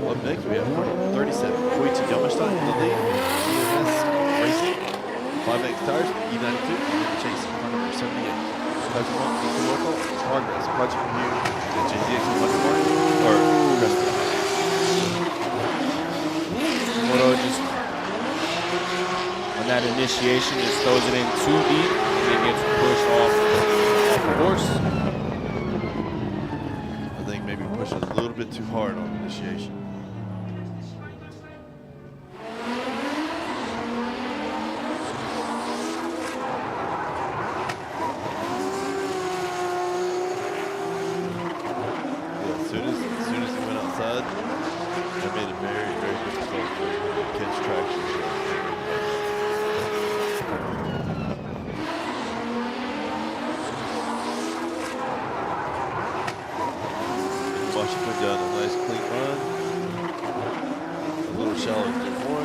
Up next, we have 37. Koichi Yamasha in the lead. GMS Racing. 5X tires, E92. Chase car number 78. Tajima Eekoto, Progress, Project Review, and JDX Motorsport, or Cresta. Moto just, on that initiation, just throws it in too deep, and then gets pushed off course. I think maybe pushes a little bit too hard on initiation. As soon as he went outside, that made it very, very difficult to catch traction. Kohashi put down a nice clean run. A little shallow through 1.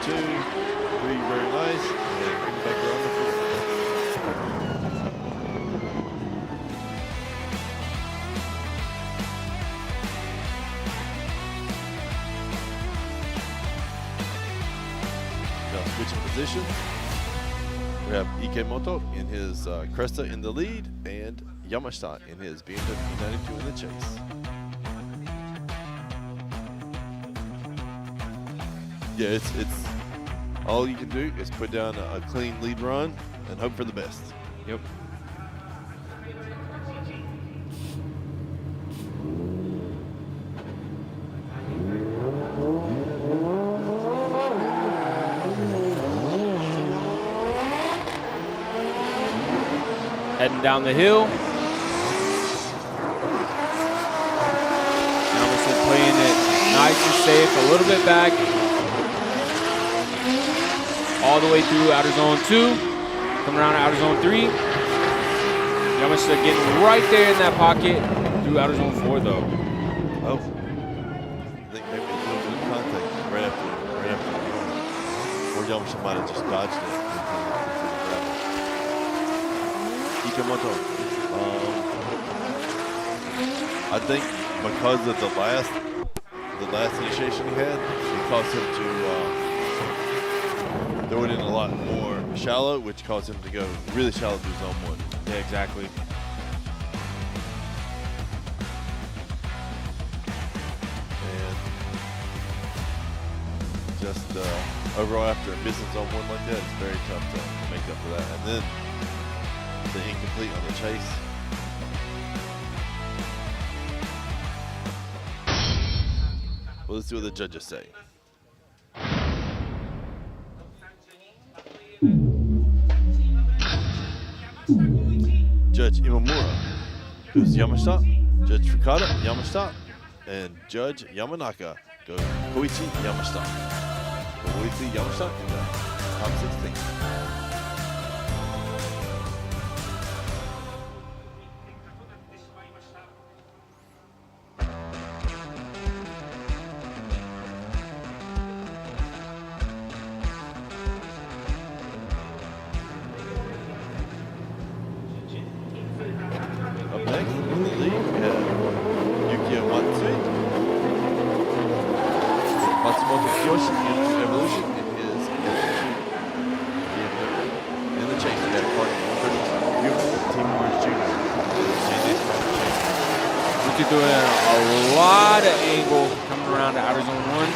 2, 3, very nice. And bring it back around the 4. Now switching positions. We have Eekoto in his Cresta in the lead, and Yamasha in his BMW E92 in the chase. Yeah, it's all you can do is put down a clean lead run and hope for the best. Yep. Heading down the hill. Yamasha playing it nice and safe, a little bit back. All the way through outer zone 2. Coming around outer zone 3. Yamasha getting right there in that pocket through outer zone 4 though. Oh. I think maybe a little bit of contact right after the corner. Or Yamasha might have just dodged it. Eekoto. I think because of the last initiation he had, it caused him to throw it in a lot more shallow, which caused him to go really shallow through zone 1. Yeah, exactly. And just overall, after missing zone 1 like that, it's very tough to make up for that. And then the incomplete on the chase. Well, let's see what the judges say. Judge Imamura goes Yamasha, Judge Fukada, Yamasha, and Judge Yamanaka goes Koichi Yamasha. Koichi Yamasha in the top 16. Yoshi into Evolution in his BMW. In the chase, we have car number 132, Yuma, Team Orange Jr. Luca doing a lot of angle coming around to outer zone 1.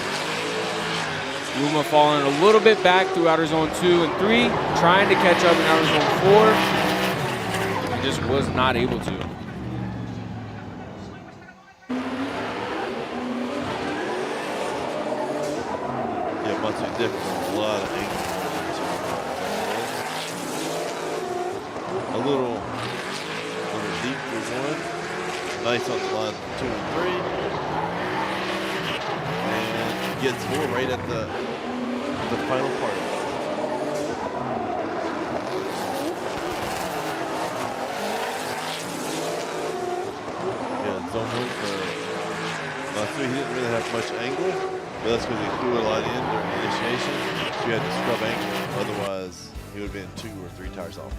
Yuma falling a little bit back through outer zone 2 and 3, trying to catch up in outer zone 4. He just was not able to. Yeah, Matsuya definitely a lot of angle. A little deep through 1. Nice on the line 2 and 3. And gets 4 right at the final part. Yeah, zone 1 for Matsuya. He didn't really have much angle, but that's because he threw a lot in during the initiation. So he had to scrub angle, otherwise he would have been 2 or 3 tires off.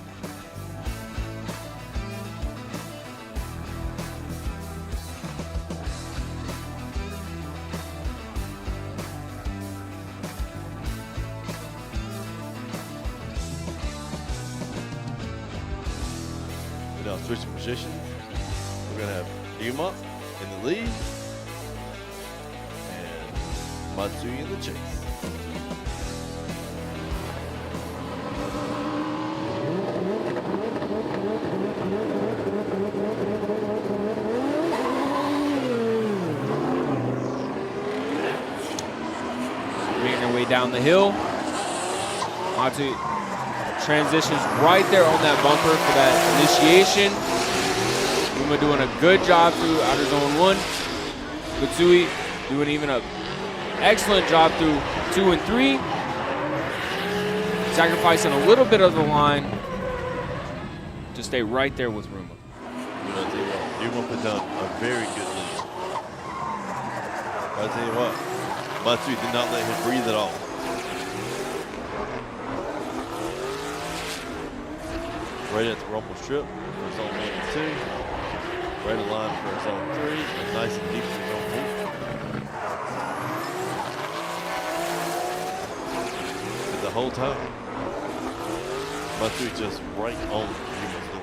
Now switching positions, we're going to have Dimop in the lead and Matsuya in the chase. Making their way down the hill. Matsuya transitions right there on that bumper for that initiation. Yuma doing a good job through outer zone 1. Matsuya doing even an excellent job through 2 and 3. Sacrificing a little bit of the line to stay right there with Ruma. Yuma put down a very good lead. I'll tell you what, Matsuya did not let him breathe at all. Right at the rumble strip for zone 1 and 2. Right in line for zone 3. And nice and deep for zone 4. And the whole time, Matsuya just right on Yuma's door.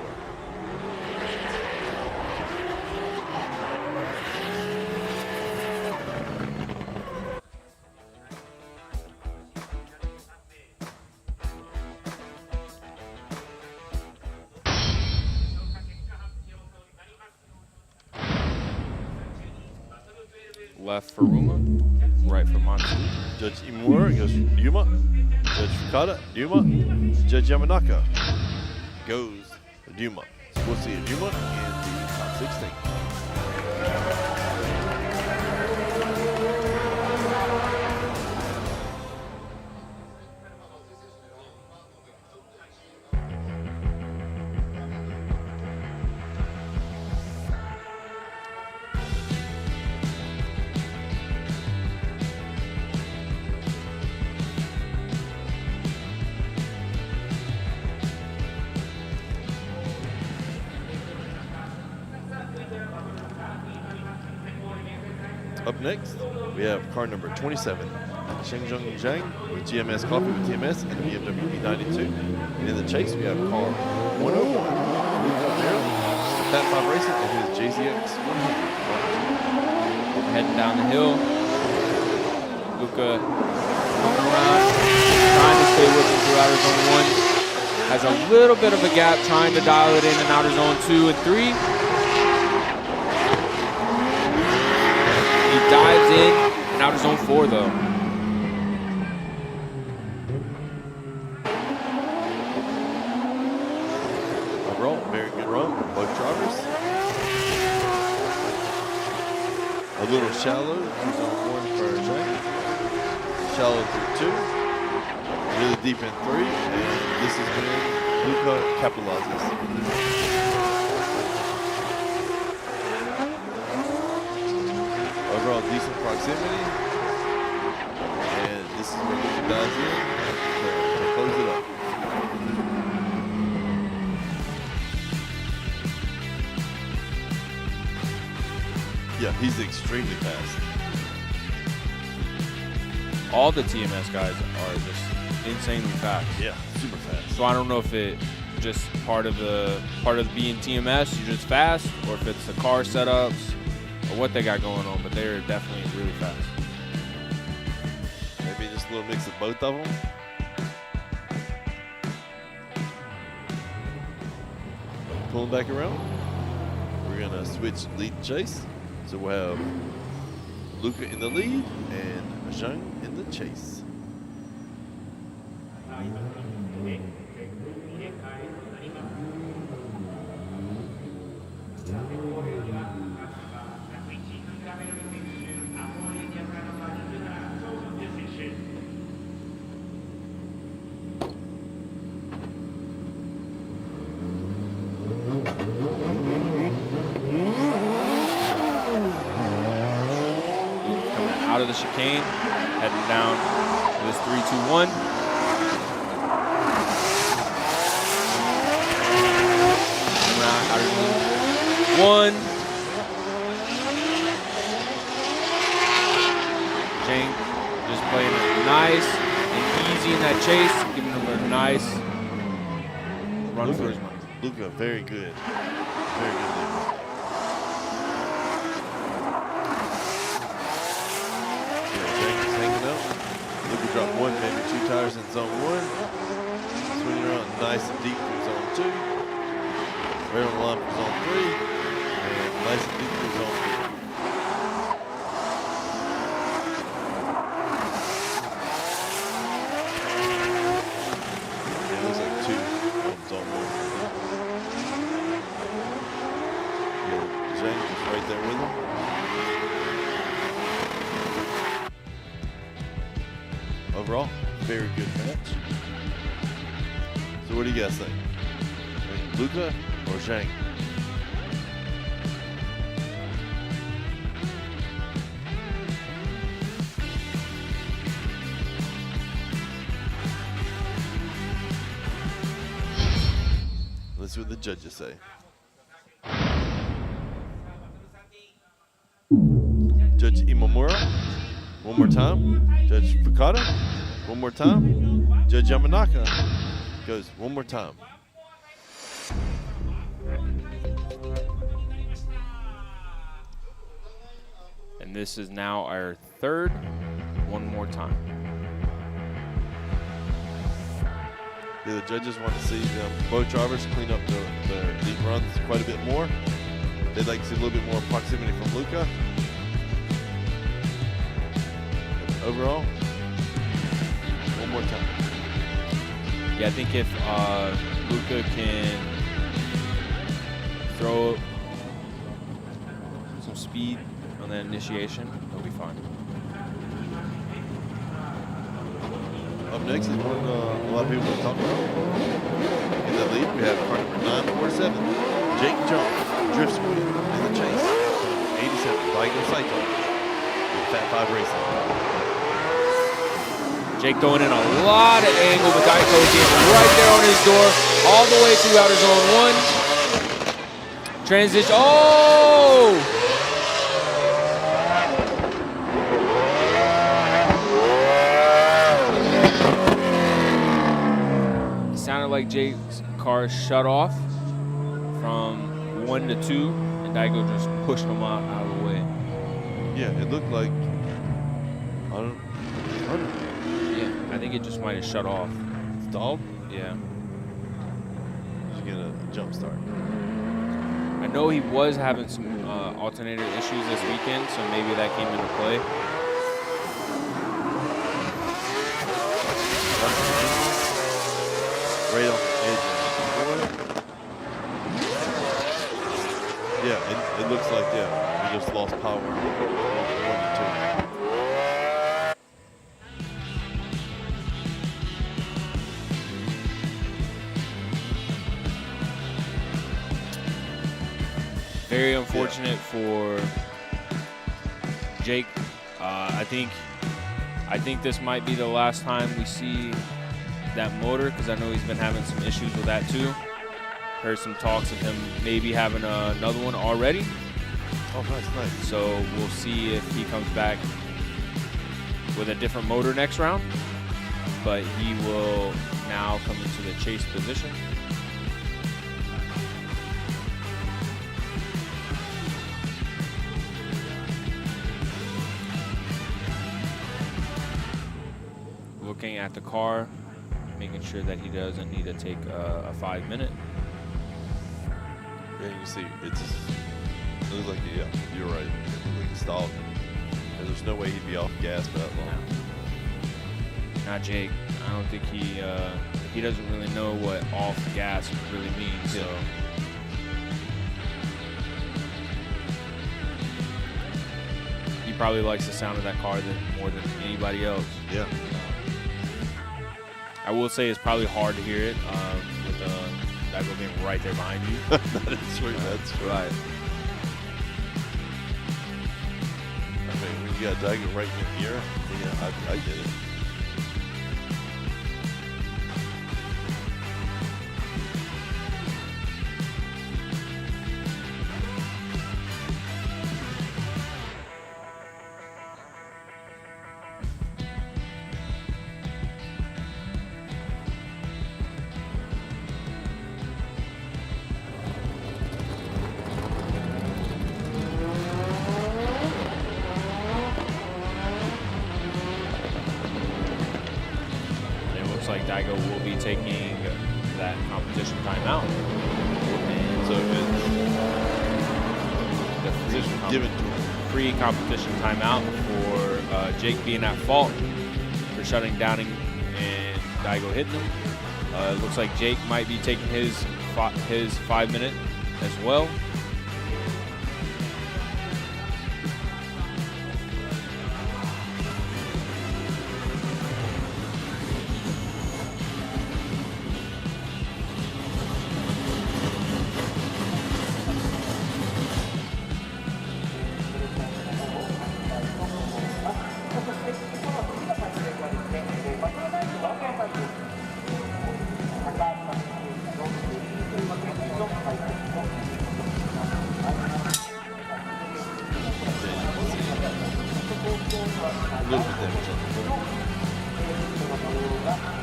Left for Ruma, right for Matsuya. Judge Imura goes Yuma. Judge Fukada, Yuma. Judge Yamanaka goes Yuma. So we'll see Yuma in the top 16. Up next, we have car number 27, Zhang with GMS Coffee with TMS and BMW E92. And in the chase, we have car 101, Luca with that 5 Racing and his JZX 100. Heading down the hill. Luca coming around, trying to stay with him through outer zone 1. Has a little bit of a gap, trying to dial it in outer zone 2 and 3. He dives in outer zone 4 though. Overall, very good run, both drivers. A little shallow, through zone 1 for Zhang. Shallow through 2. Really deep in 3, and this is when Luca capitalizes. Overall, decent proximity, and this is where Luca dives in to close it up. Yeah, he's extremely fast. all the TMS guys are just insanely fast. Yeah, super fast. So I don't know if it just part of being TMS, you're just fast, or if it's the car setups or what they got going on, but they're definitely really fast. Maybe just a little mix of both of them. Pulling back around. We're gonna switch lead and chase. So we'll have Luca in the lead and Zhang in the chase. Out of the chicane, heading down to this 3-2-1. Around out of the one. Jang just playing it nice and easy in that chase, giving him a nice run for his money. Luca, very good. Very good Luca. Luca dropped one, maybe 2 tires in zone 1. Swinging around nice and deep for zone 2. Right on the line for zone 3. And nice and deep for zone 4. Yeah, it looks like 2 on zone 1. Yeah, Zhang is right there with him. Overall, very good match. So what do you guys think? Luca or Zhang? Let's see what the judges say. Judge Imamura, one more time. Judge Fukada, one more time. Judge Yamanaka goes one more time. And this is now our third, one more time. Yeah, the judges want to see both drivers clean up their deep runs quite a bit more. They'd like to see a little bit more proximity from Luca. But overall, one more time. Yeah, I think if Luca can throw some speed on that initiation, he'll be fine. Up next is one a lot of people are talking about. In the lead, we have car number 947, Jake Jones, Drift Squid, in the chase. 87, Daigo Saito, with Fat 5 Racing. Jake throwing in a lot of angle, but Daigo getting right there on his door, all the way through outer zone 1. Transition, oh! Sounded like Jake's car shut off from 1 to 2, and Daigo just pushed him out of the way. Yeah, it looked like, Yeah, I think it just might have shut off. Stalled? Yeah. Just get a jump start. I know he was having some alternator issues this weekend, so maybe that came into play. Right on the edge. Yeah, it looks like, yeah, we just lost power. 1 and 2. Very unfortunate for Jake. I think this might be the last time we see that motor, because I know he's been having some issues with that too. Heard some talks of him maybe having another one already. Oh, nice. So we'll see if he comes back with a different motor next round, but he will now come into the chase position. Looking at the car, making sure that he doesn't need to take a 5 minute. Yeah, you can see it looks like you're right. It looks like he stalled. And there's no way he'd be off gas for that long. Not Jake. I don't think he doesn't really know what off gas really means. So he probably likes the sound of that car more than anybody else. Yeah. I will say it's probably hard to hear it with Daigo being right there behind you. That's true. That's right. I mean, when you got Daigo right in your ear, yeah, I get it. Daigo will be taking that competition timeout. And so it's given to him. Free competition timeout for Jake being at fault for shutting down and Daigo hitting him. It looks like Jake might be taking his 5 minute as well.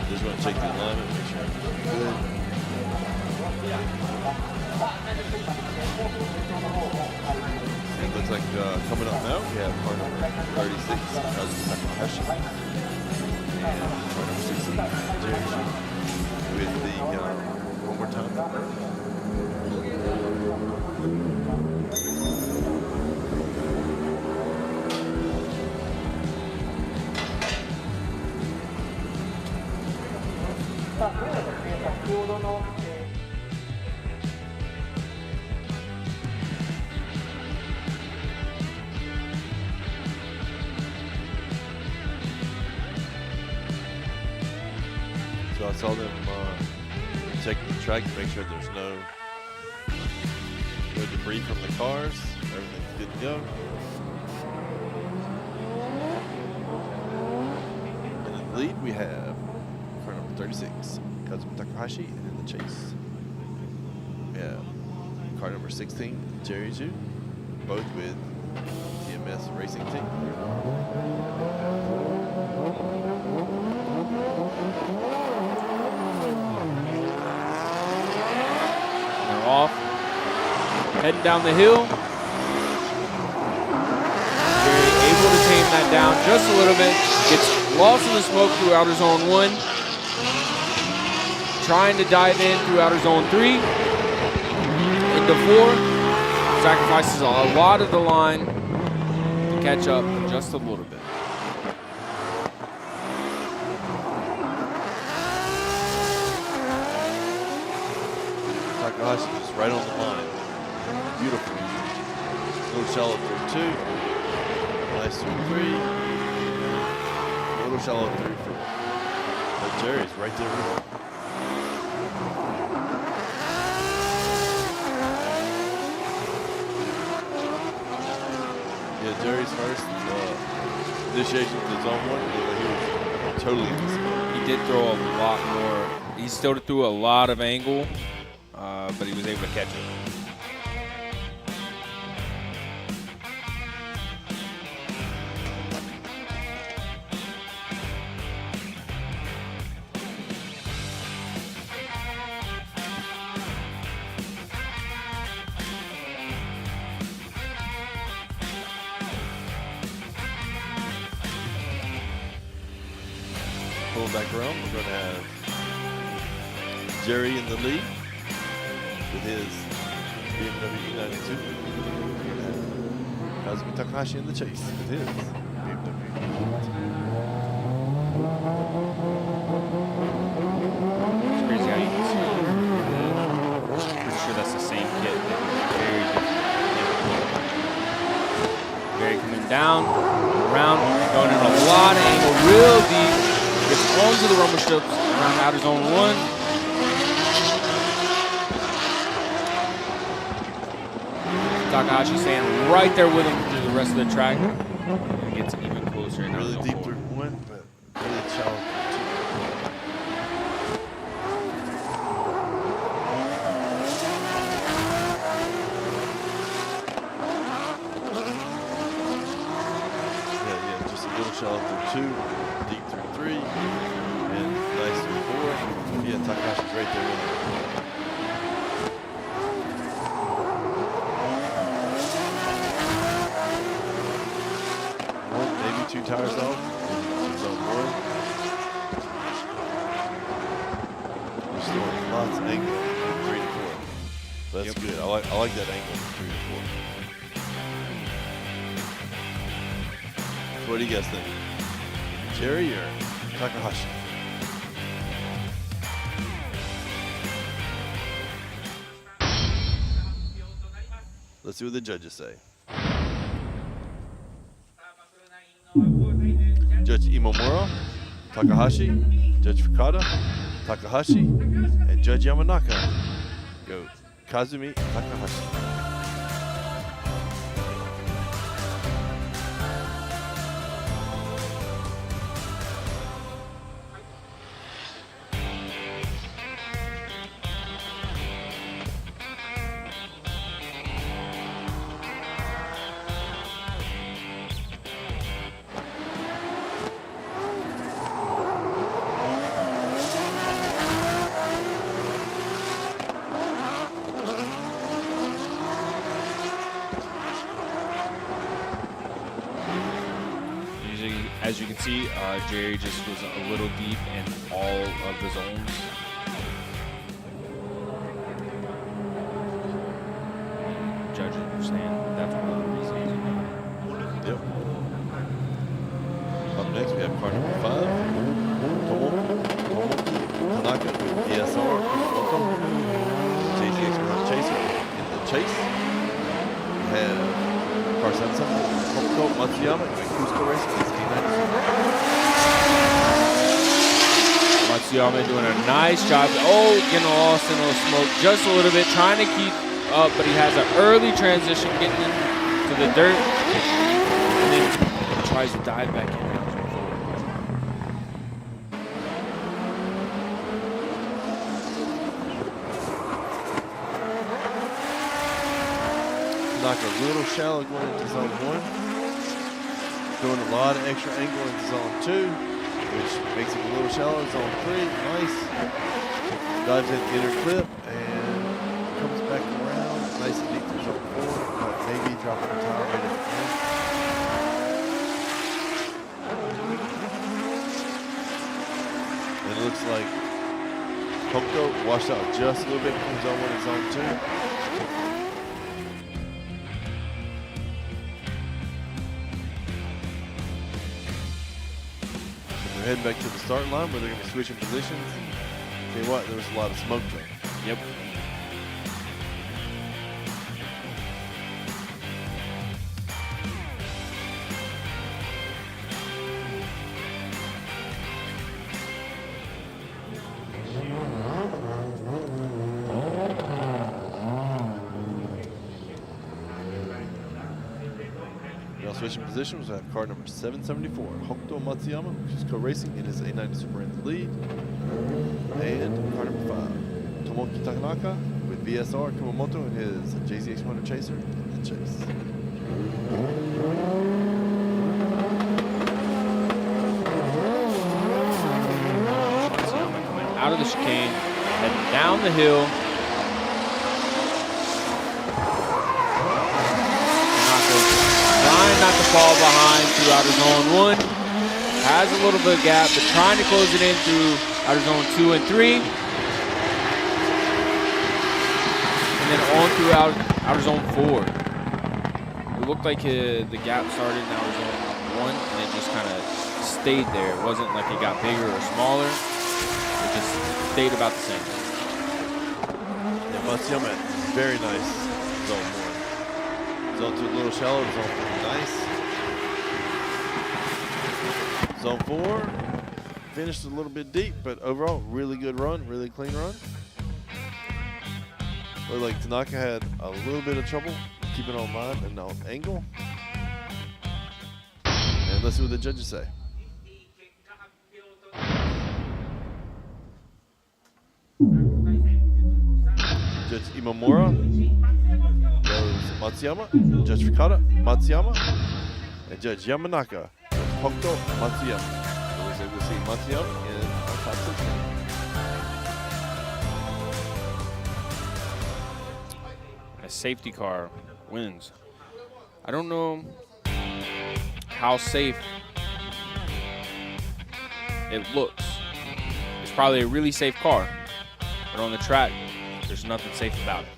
Just want to check the alignment, make sure everything's good. It looks like coming up now, we have car number 36, Takahashi. And car number 16, Jang, with the, one more time. So I saw them checking the track to make sure there's no debris from the cars. Everything's good to go. And in the lead we have car number 36, Takahashi, and in the chase we have car number 16, Jerry, both with TMS Racing Team. They're off, heading down the hill. Jerry able to tame that down just a little bit. Gets lost in the smoke through outer zone 1. Trying to dive in through outer zone 3. Into 4. Sacrifices a lot of the line to catch up just a little bit. Takahashi just right on the line. Beautiful. Little shallow through 2. Nice through 3. Little shallow through 4. But Jerry's right there with him. Yeah, Jerry's first initiation to zone 1. He was totally in the smoke. He did throw a lot more. He still threw a lot of angle, but he was able to catch it. pull back around. We're going to have Jerry in the lead with his BMW E92. Kazumi Takahashi in the chase with his BMW. It's crazy how you can see. Pretty sure that's the same kit. Very different. Very coming down, around, going in a lot of angle, real deep. Gets onto the rumble strips around outer zone 1. Takahashi staying right there with him through the rest of the track. And gets even closer. And Really deep through 1, but really shallow through 2. Just a little shallow through 2, deep through 3, and nice through 4. Yeah, Takahashi's right there with him. Maybe 2 tires off in zone 1. There's still lots of angle from 3 to 4. So that's good. I like that angle from 3 to 4. So what do you guys think? Jerry or Takahashi? Let's see what the judges say. Judge Imomura, Takahashi, Judge Fukada, Takahashi, and Judge Yamanaka go Kazumi Takahashi. As you can see, Jerry just was a little deep in all of the zones. Judges understand that's one of the reasons. Yep. Up next, we have car number 5, Tomoki Tanaka with ESR, JZX Chaser in the chase. We have car 7 Matsuyama with Kusaba Racing. Matsuyama doing a nice job. Oh, getting lost in the smoke just a little bit, trying to keep up, but he has an early transition getting into the dirt. And then he tries to dive back in. Knock a little shallow going into zone 1. Doing a lot of extra angle into zone 2, which makes it a little shallow. Zone 3, nice. Dives in inner clip and comes back around. Nice and deep through zone 4, but maybe dropping the tire right at the end. And it looks like Hokuto washed out just a little bit between zone 1 and zone 2. They're heading back to the start line where they're going to be switching positions. Tell you what, there was a lot of smoke there. Yep. Switching positions, we have car number 774, Hokuto Matsuyama, which is co-racing in his A90 Super in the lead. And car number 5, Tomoki Tanaka with VSR Kumamoto in his JZX Motor Chaser in the chase. Matsuyama coming out of the chicane, heading down the hill. Trying not to fall behind throughout his zone 1. has a little bit of gap, but trying to close it in through outer zone 2 and 3. And then on through outer zone 4. It looked like the gap started in outer zone 1 and it just kind of stayed there. It wasn't like it got bigger or smaller. It just stayed about the same. Yeah, Matsuyama, very nice zone 1. Zone 2 a little shallow, zone 3 nice. Zone 4 finished a little bit deep, but overall really good run, really clean run. Looked like Tanaka had a little bit of trouble keeping on line and on angle. And let's see what the judges say. Judge Imamura goes Matsuyama, Judge Fukada, Matsuyama, and Judge Yamanaka, Hokuto, Matsuyama. So we're able to see Matsuyama in our top 6 game. A safety car wins. I don't know how safe it looks. It's probably a really safe car, but on the track, there's nothing safe about it.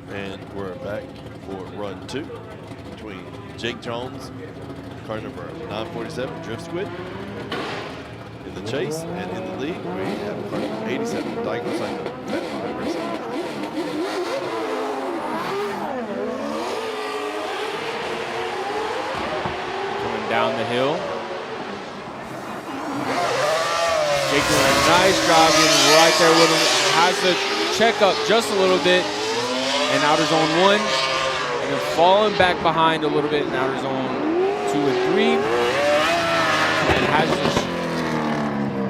And we're back for run 2 between Jake Jones, car number 947, Drift Squid, in the chase, and in the lead we have car number 87, Daigo Saito, Fat Five Racing. Coming down the hill. Jake doing a nice job getting right there with him. Has to check up just a little bit in outer zone 1, and then falling back behind a little bit in outer zone 2 and 3. And has just,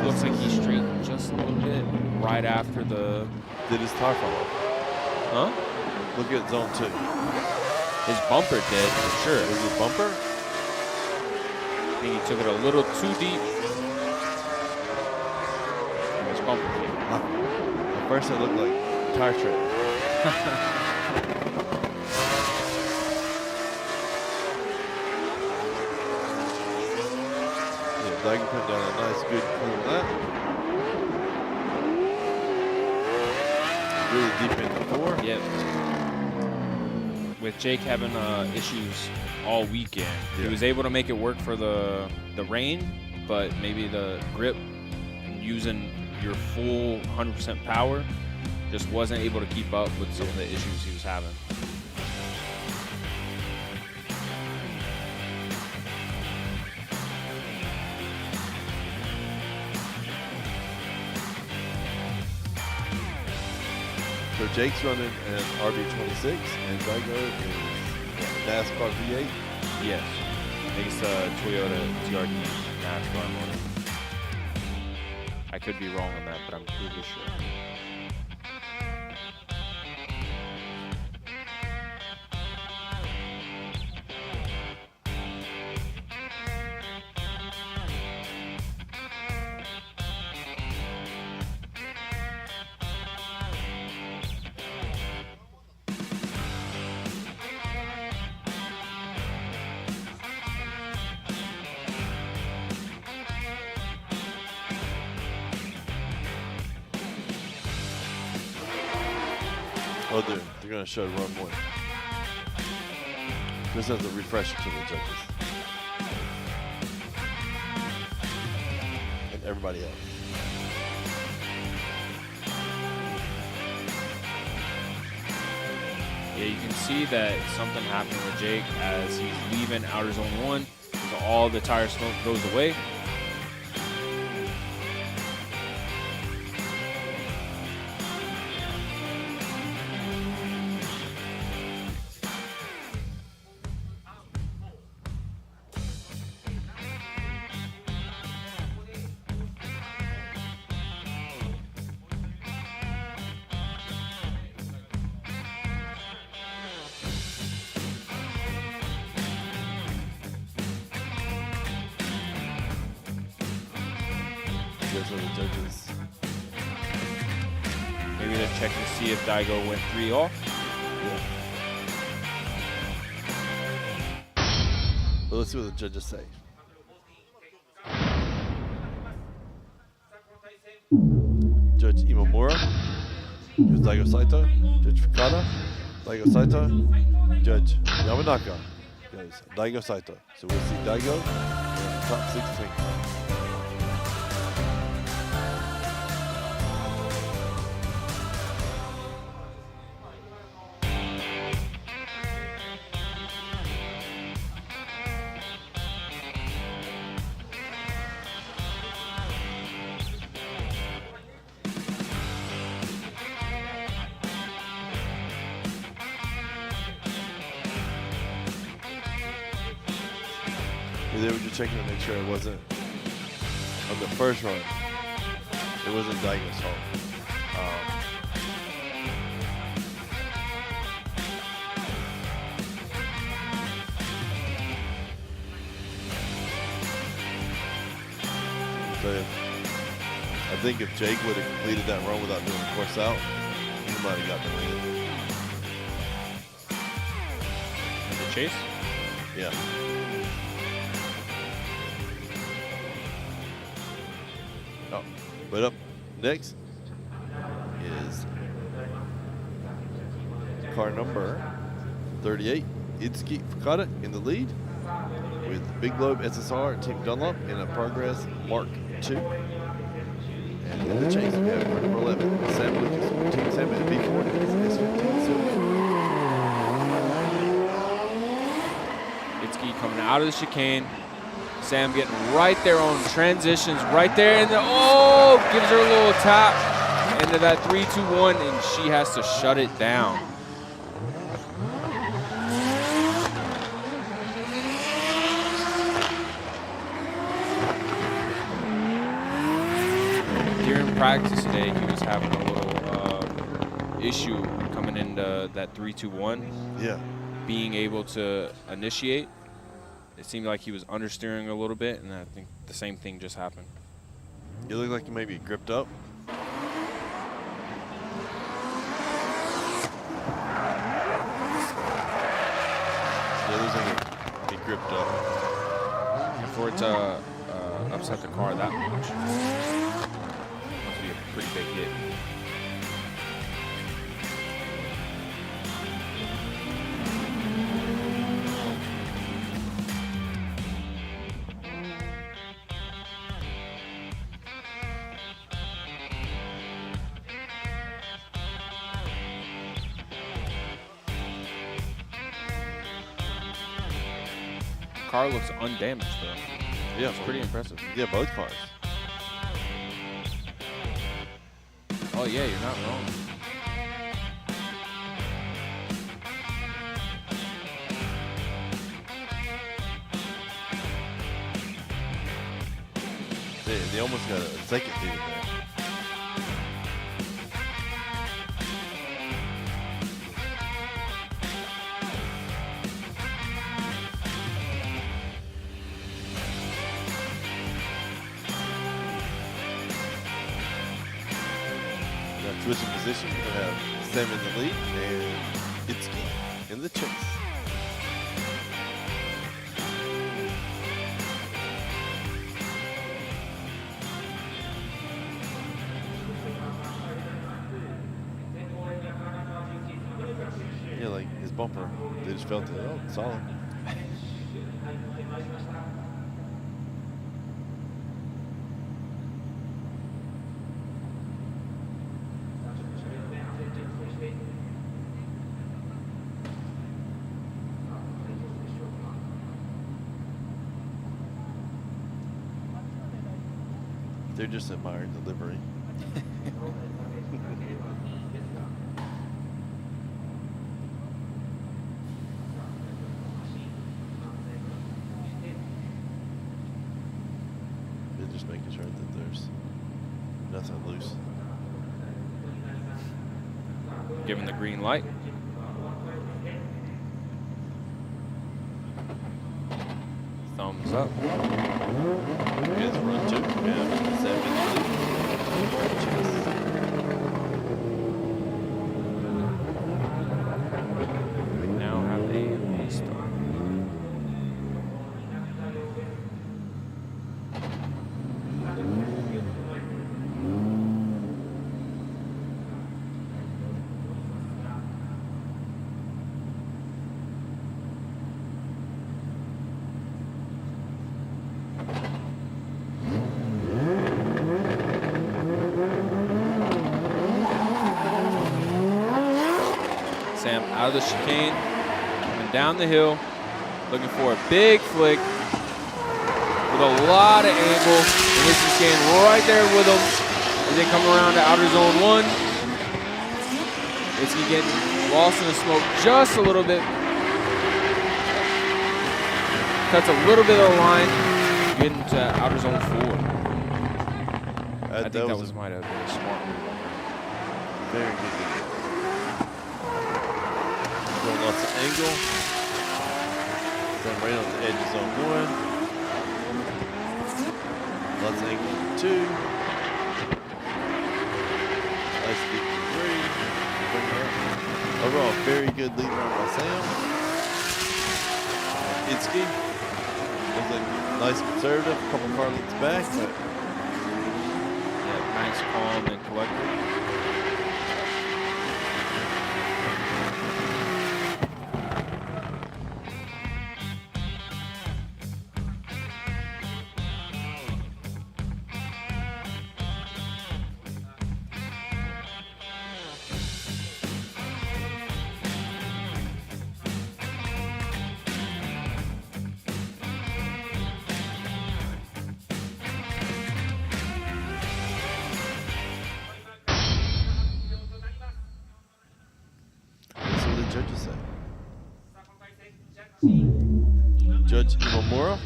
looks like he straightened just a little bit right after the... Did his tire fall off? Huh? Look at zone 2. His bumper did, for sure. Was his bumper? I think he took it a little too deep. And his bumper did. At first it looked like tire tread. Daigo put down a nice, good, clean lap. Really deep in the 4. Yep. With Jake having issues all weekend, he was able to make it work for the rain, but maybe the grip and using your full 100% power just wasn't able to keep up with some of the issues he was having. So Jake's running an RB26 and Daigo is NASCAR V8. Yes. I think it's a Toyota TRD NASCAR motor. I could be wrong on that, but I'm pretty sure. Oh, dude, they're going to show run 1. This is a refresher to the judges. And everybody else. Yeah, you can see that something happened with Jake as he's leaving outer zone 1. So all the tire smoke goes away. guess are the judges. Maybe they're checking to see if Daigo went 3 off. Yeah. But let's see what the judges say. Judge Imamura, Judge Daigo Saito, Judge Fukada, Daigo Saito, Judge Yamanaka goes Daigo Saito. So we'll see Daigo in the top 16. They were just checking to make sure it wasn't on the first run. It wasn't Daigo's fault. So I think if Jake would have completed that run without doing the course out, he might have got the win. The chase? Yeah. Oh, but up next is car number 38, Itsuki Fukada in the lead with Big Globe SSR Team Dunlop in a Progress Mark II. And in the chase, we have car number 11, Sam Lucas, Team Sam at B40, S15 Sugo. Itsuki coming out of the chicane. Sam getting right there on transitions, right there, and oh, gives her a little tap into that 3-2-1, and she has to shut it down. During practice today, he was having a little issue coming into that 3-2-1. Yeah. Being able to initiate. It seemed like he was understeering a little bit, and I think the same thing just happened. You look like you may be gripped up. Yeah, looks like he gripped up. And for it to upset the car that much, must be a pretty big hit. Car looks undamaged though. Yeah, it's pretty impressive. Yeah, both cars. Oh yeah, you're not wrong. They almost got a second hit in there. Switching position, we're gonna have Sam in the lead and Itsuki in the chase. Yeah, like his bumper, they just felt it. Oh, solid. They're just admiring the livery. They're just making sure that there's nothing loose. Given the green light. Thumbs up. Here's run two. And Sam in the lead. out of the chicane, coming down the hill, looking for a big flick with a lot of angle. And this is staying right there with him as they come around to outer zone 1. It's getting lost in the smoke just a little bit. Cuts a little bit of the line, getting to outer zone 4. I think that might have been a smart move. Very good. Going lots of angle. Then right on the edge of zone 1. Lots of angle on 2. Nice deep 3. Overall, very good lead run by Sam. Itsuki was a nice conservative, a couple car leads back, but yeah, nice, calm, and collected. Judge Imamura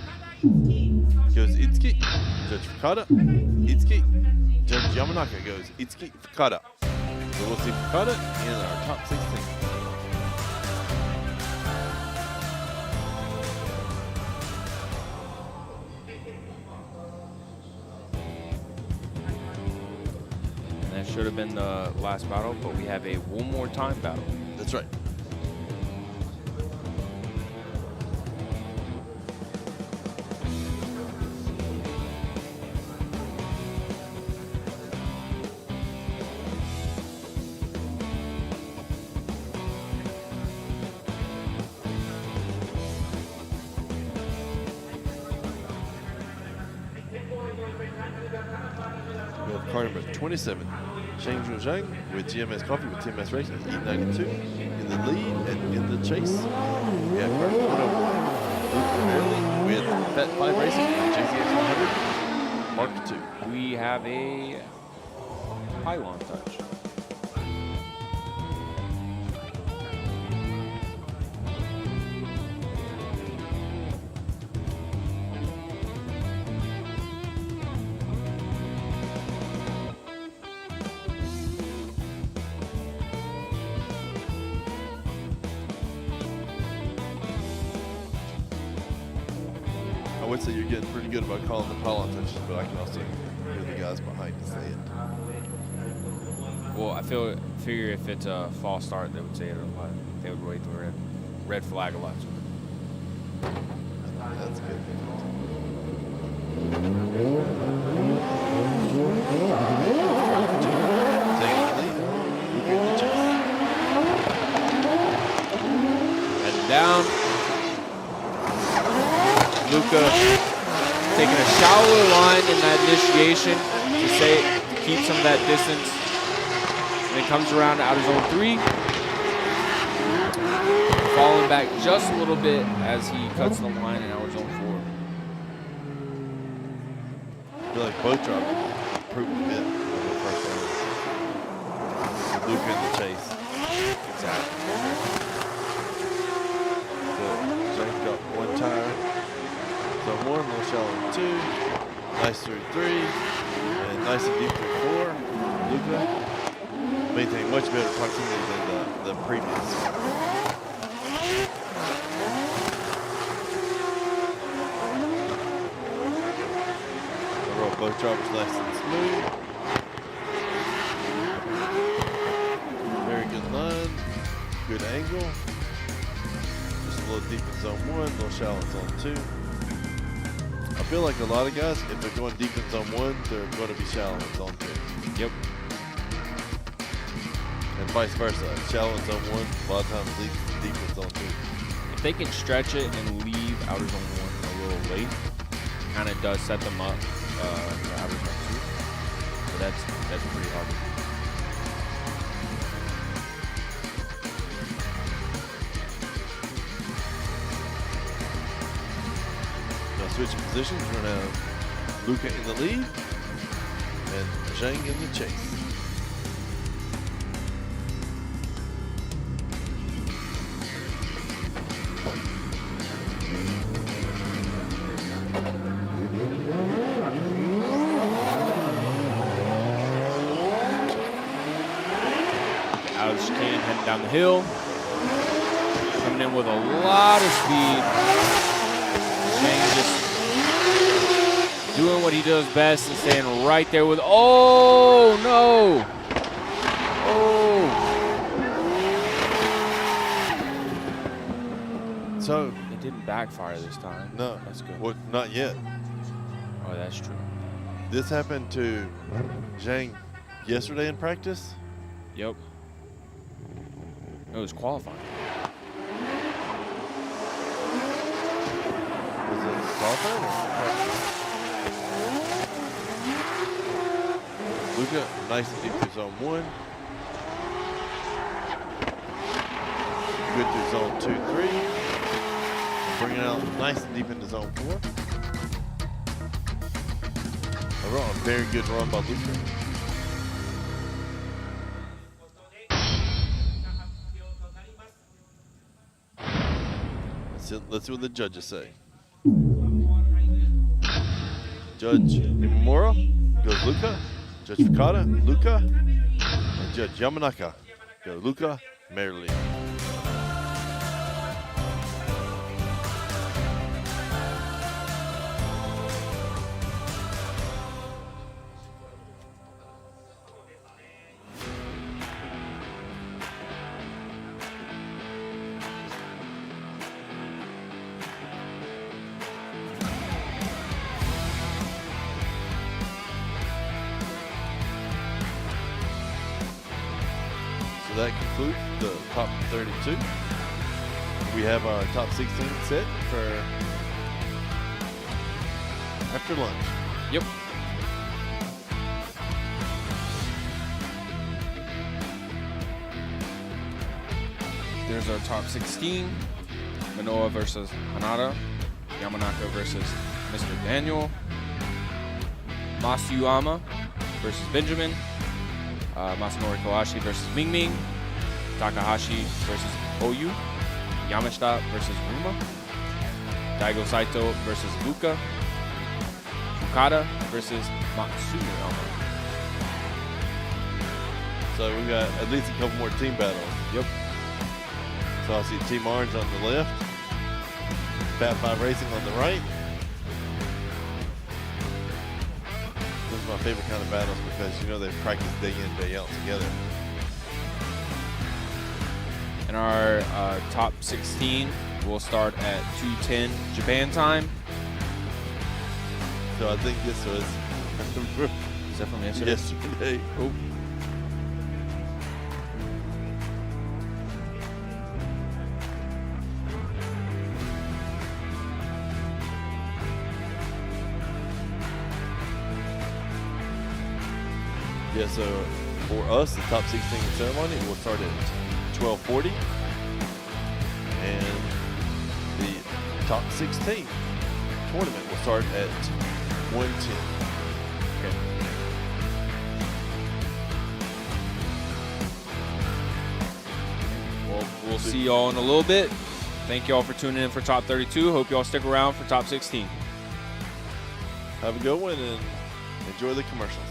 goes Itsuki. Judge Fukada, Itsuki. Judge Yamanaka goes Itsuki, Fukada. So we'll see Fukada in our top 16. And that should have been the last battle, but we have a one more time battle. That's right. Car number 27, Zhang with GMS Coffee with TMS Racing, E92 in the lead and in the chase. We have car number 101, Luca with Fat 5 Racing and JZX 100, Mark 2. We have a pylon touch. I would say you're getting pretty good about calling the pylon touches, but I can also hear the guys behind to say it. Well, I figure if it's a false start, they would say it a lot. They would wait the red flag a lot. That's good. Taking the lead. Luca in the chase. Heading down. Luca taking a shallower line in that initiation to keep some of that distance. And it comes around to outer zone 3. Falling back just a little bit as he cuts the line in outer zone 4. I feel like both drivers improved a bit on the first round. Luca in the chase. Exactly. So Zhang got one tire. So 1, little shallow 2, nice through 3, and nice and deep through 4. Luca maintaining much better proximity than the previous. Overall, both drivers nice and smooth. Very good line, good angle. Just a little deep in zone 1, a little shallow in zone 2. I feel like a lot of guys, if they're going deep in zone 1, they're going to be shallow in zone 2. Yep. And vice versa. Shallow in zone 1, a lot of times deep in zone 2. If they can stretch it and leave outer zone 1 a little late, kind of does set them up for outer zone 2. So that's pretty hard to do. switching positions. We're going to have Luca in the lead and Zhang in the chase. Out of the chicane, heading down the hill. Coming in with a lot of speed. Zhang just doing what he does best and staying right there with, oh no! Oh! So it didn't backfire this time. No, that's good. Well, not yet. Oh, that's true. This happened to Zhang yesterday in practice. Yep. It was qualifying. Was it qualifying or practice? Luca, nice and deep through zone 1. Good through zone 2, 3. Bringing it out nice and deep into zone 4. A very good run by Luca. Let's see what the judges say. Judge Minowa goes Luca. Judge Fukada, Luca. And Judge Yamanaka goes Luca merely. So that concludes the top 32. We have our top 16 set for after lunch. Yep. There's our top 16. Minowa versus Hamada. Yamanaka versus Mr. Daniel. Masuyama versus Benjamin. Masanori Kohashi versus Ming. Takahashi versus Oyu. Yamasha versus Ruma. Daigo Saito versus Luca. Fukada versus Matsuya. So we got at least a couple more team battles. Yep. So I see Team Orange on the left. Fat 5 Racing on the right. This is my favorite kind of battles because you know they practice day in, day out together. And our top 16 will start at 2:10 Japan time. So I think this was Is that from yesterday? yesterday. Oh. Yeah, so for us, the top 16 ceremony will start at 12:40, and the top 16 tournament will start at 1:10. Okay. Well, we'll see y'all in a little bit. Thank y'all for tuning in for top 32. Hope y'all stick around for top 16. Have a good one and enjoy the commercials.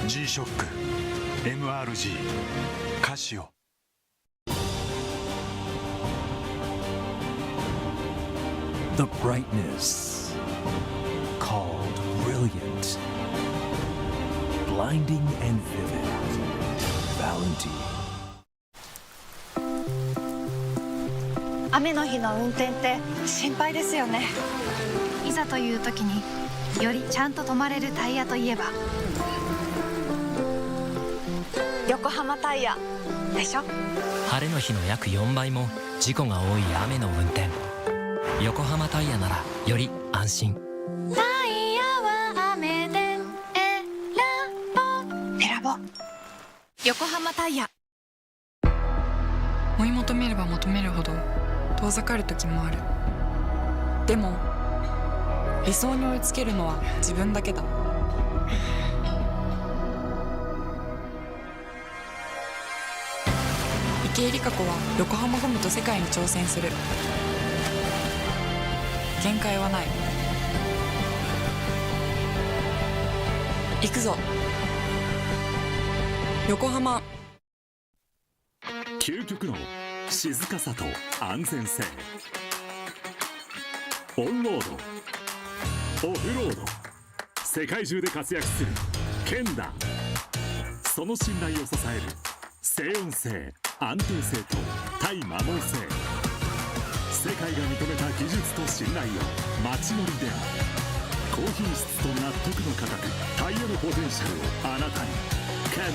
G-SHOCK MRG カシオ The brightness called brilliant, blinding and vivid. Valentine. 雨の日の運転って心配ですよね。いざという時によりちゃんと止まれるタイヤといえば横浜タイヤでしょ。晴れの日の約4倍も事故が多い雨の運転。横浜タイヤならより安心。タイヤは雨で選ぼう。横浜タイヤ。追い求めれば求めるほど遠ざかる時もある。でも理想に追いつけるのは自分だけだ。池江璃花子は横浜ゴムと世界に挑戦する。限界はない。行くぞ横浜。究極の静かさと安全性。オンロード、オフロード、世界中で活躍する剣だ。その信頼を支える静音性、安定性と対摩耗性。世界が認めた技術と信頼を街乗りである。高品質と納得の価格、タイヤのポテンシャルをあなたに。剣だ。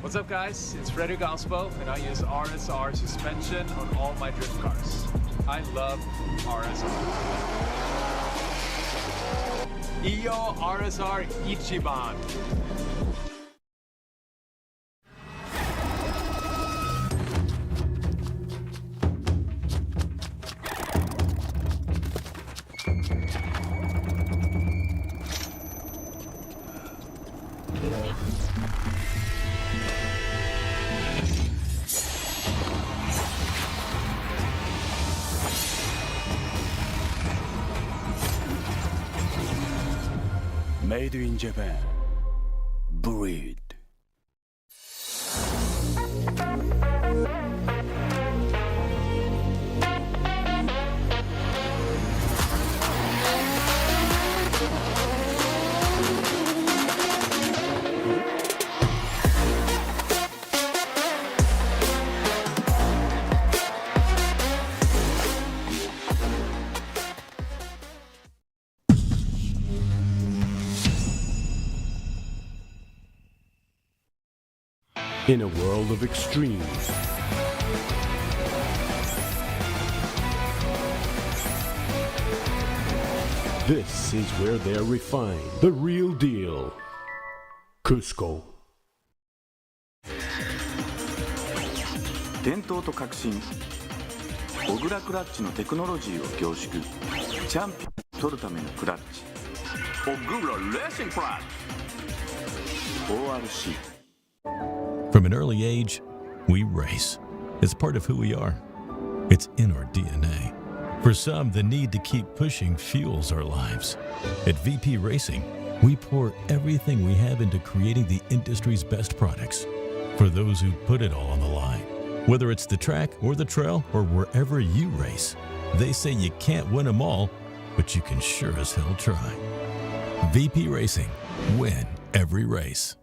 What's up, guys? It's Frederick Ospo, and I use RSR suspension on all my drift cars. I love RSR. Iyo RSR Ichiban. Made in Japan. Breed. In a world of extremes, this is where they're refined. The real deal. Cusco. 伝統と革新、小倉クラッチのテクノロジーを凝縮。チャンピオンを取るためのクラッチ、小倉レーシングクラッチ ORC。 From an early age, we race. It's part of who we are. It's in our DNA. For some, the need to keep pushing fuels our lives. At VP Racing, we pour everything we have into creating the industry's best products. For those who put it all on the line, whether it's the track or the trail or wherever you race, they say you can't win them all, but you can sure as hell try. VP Racing. Win every race.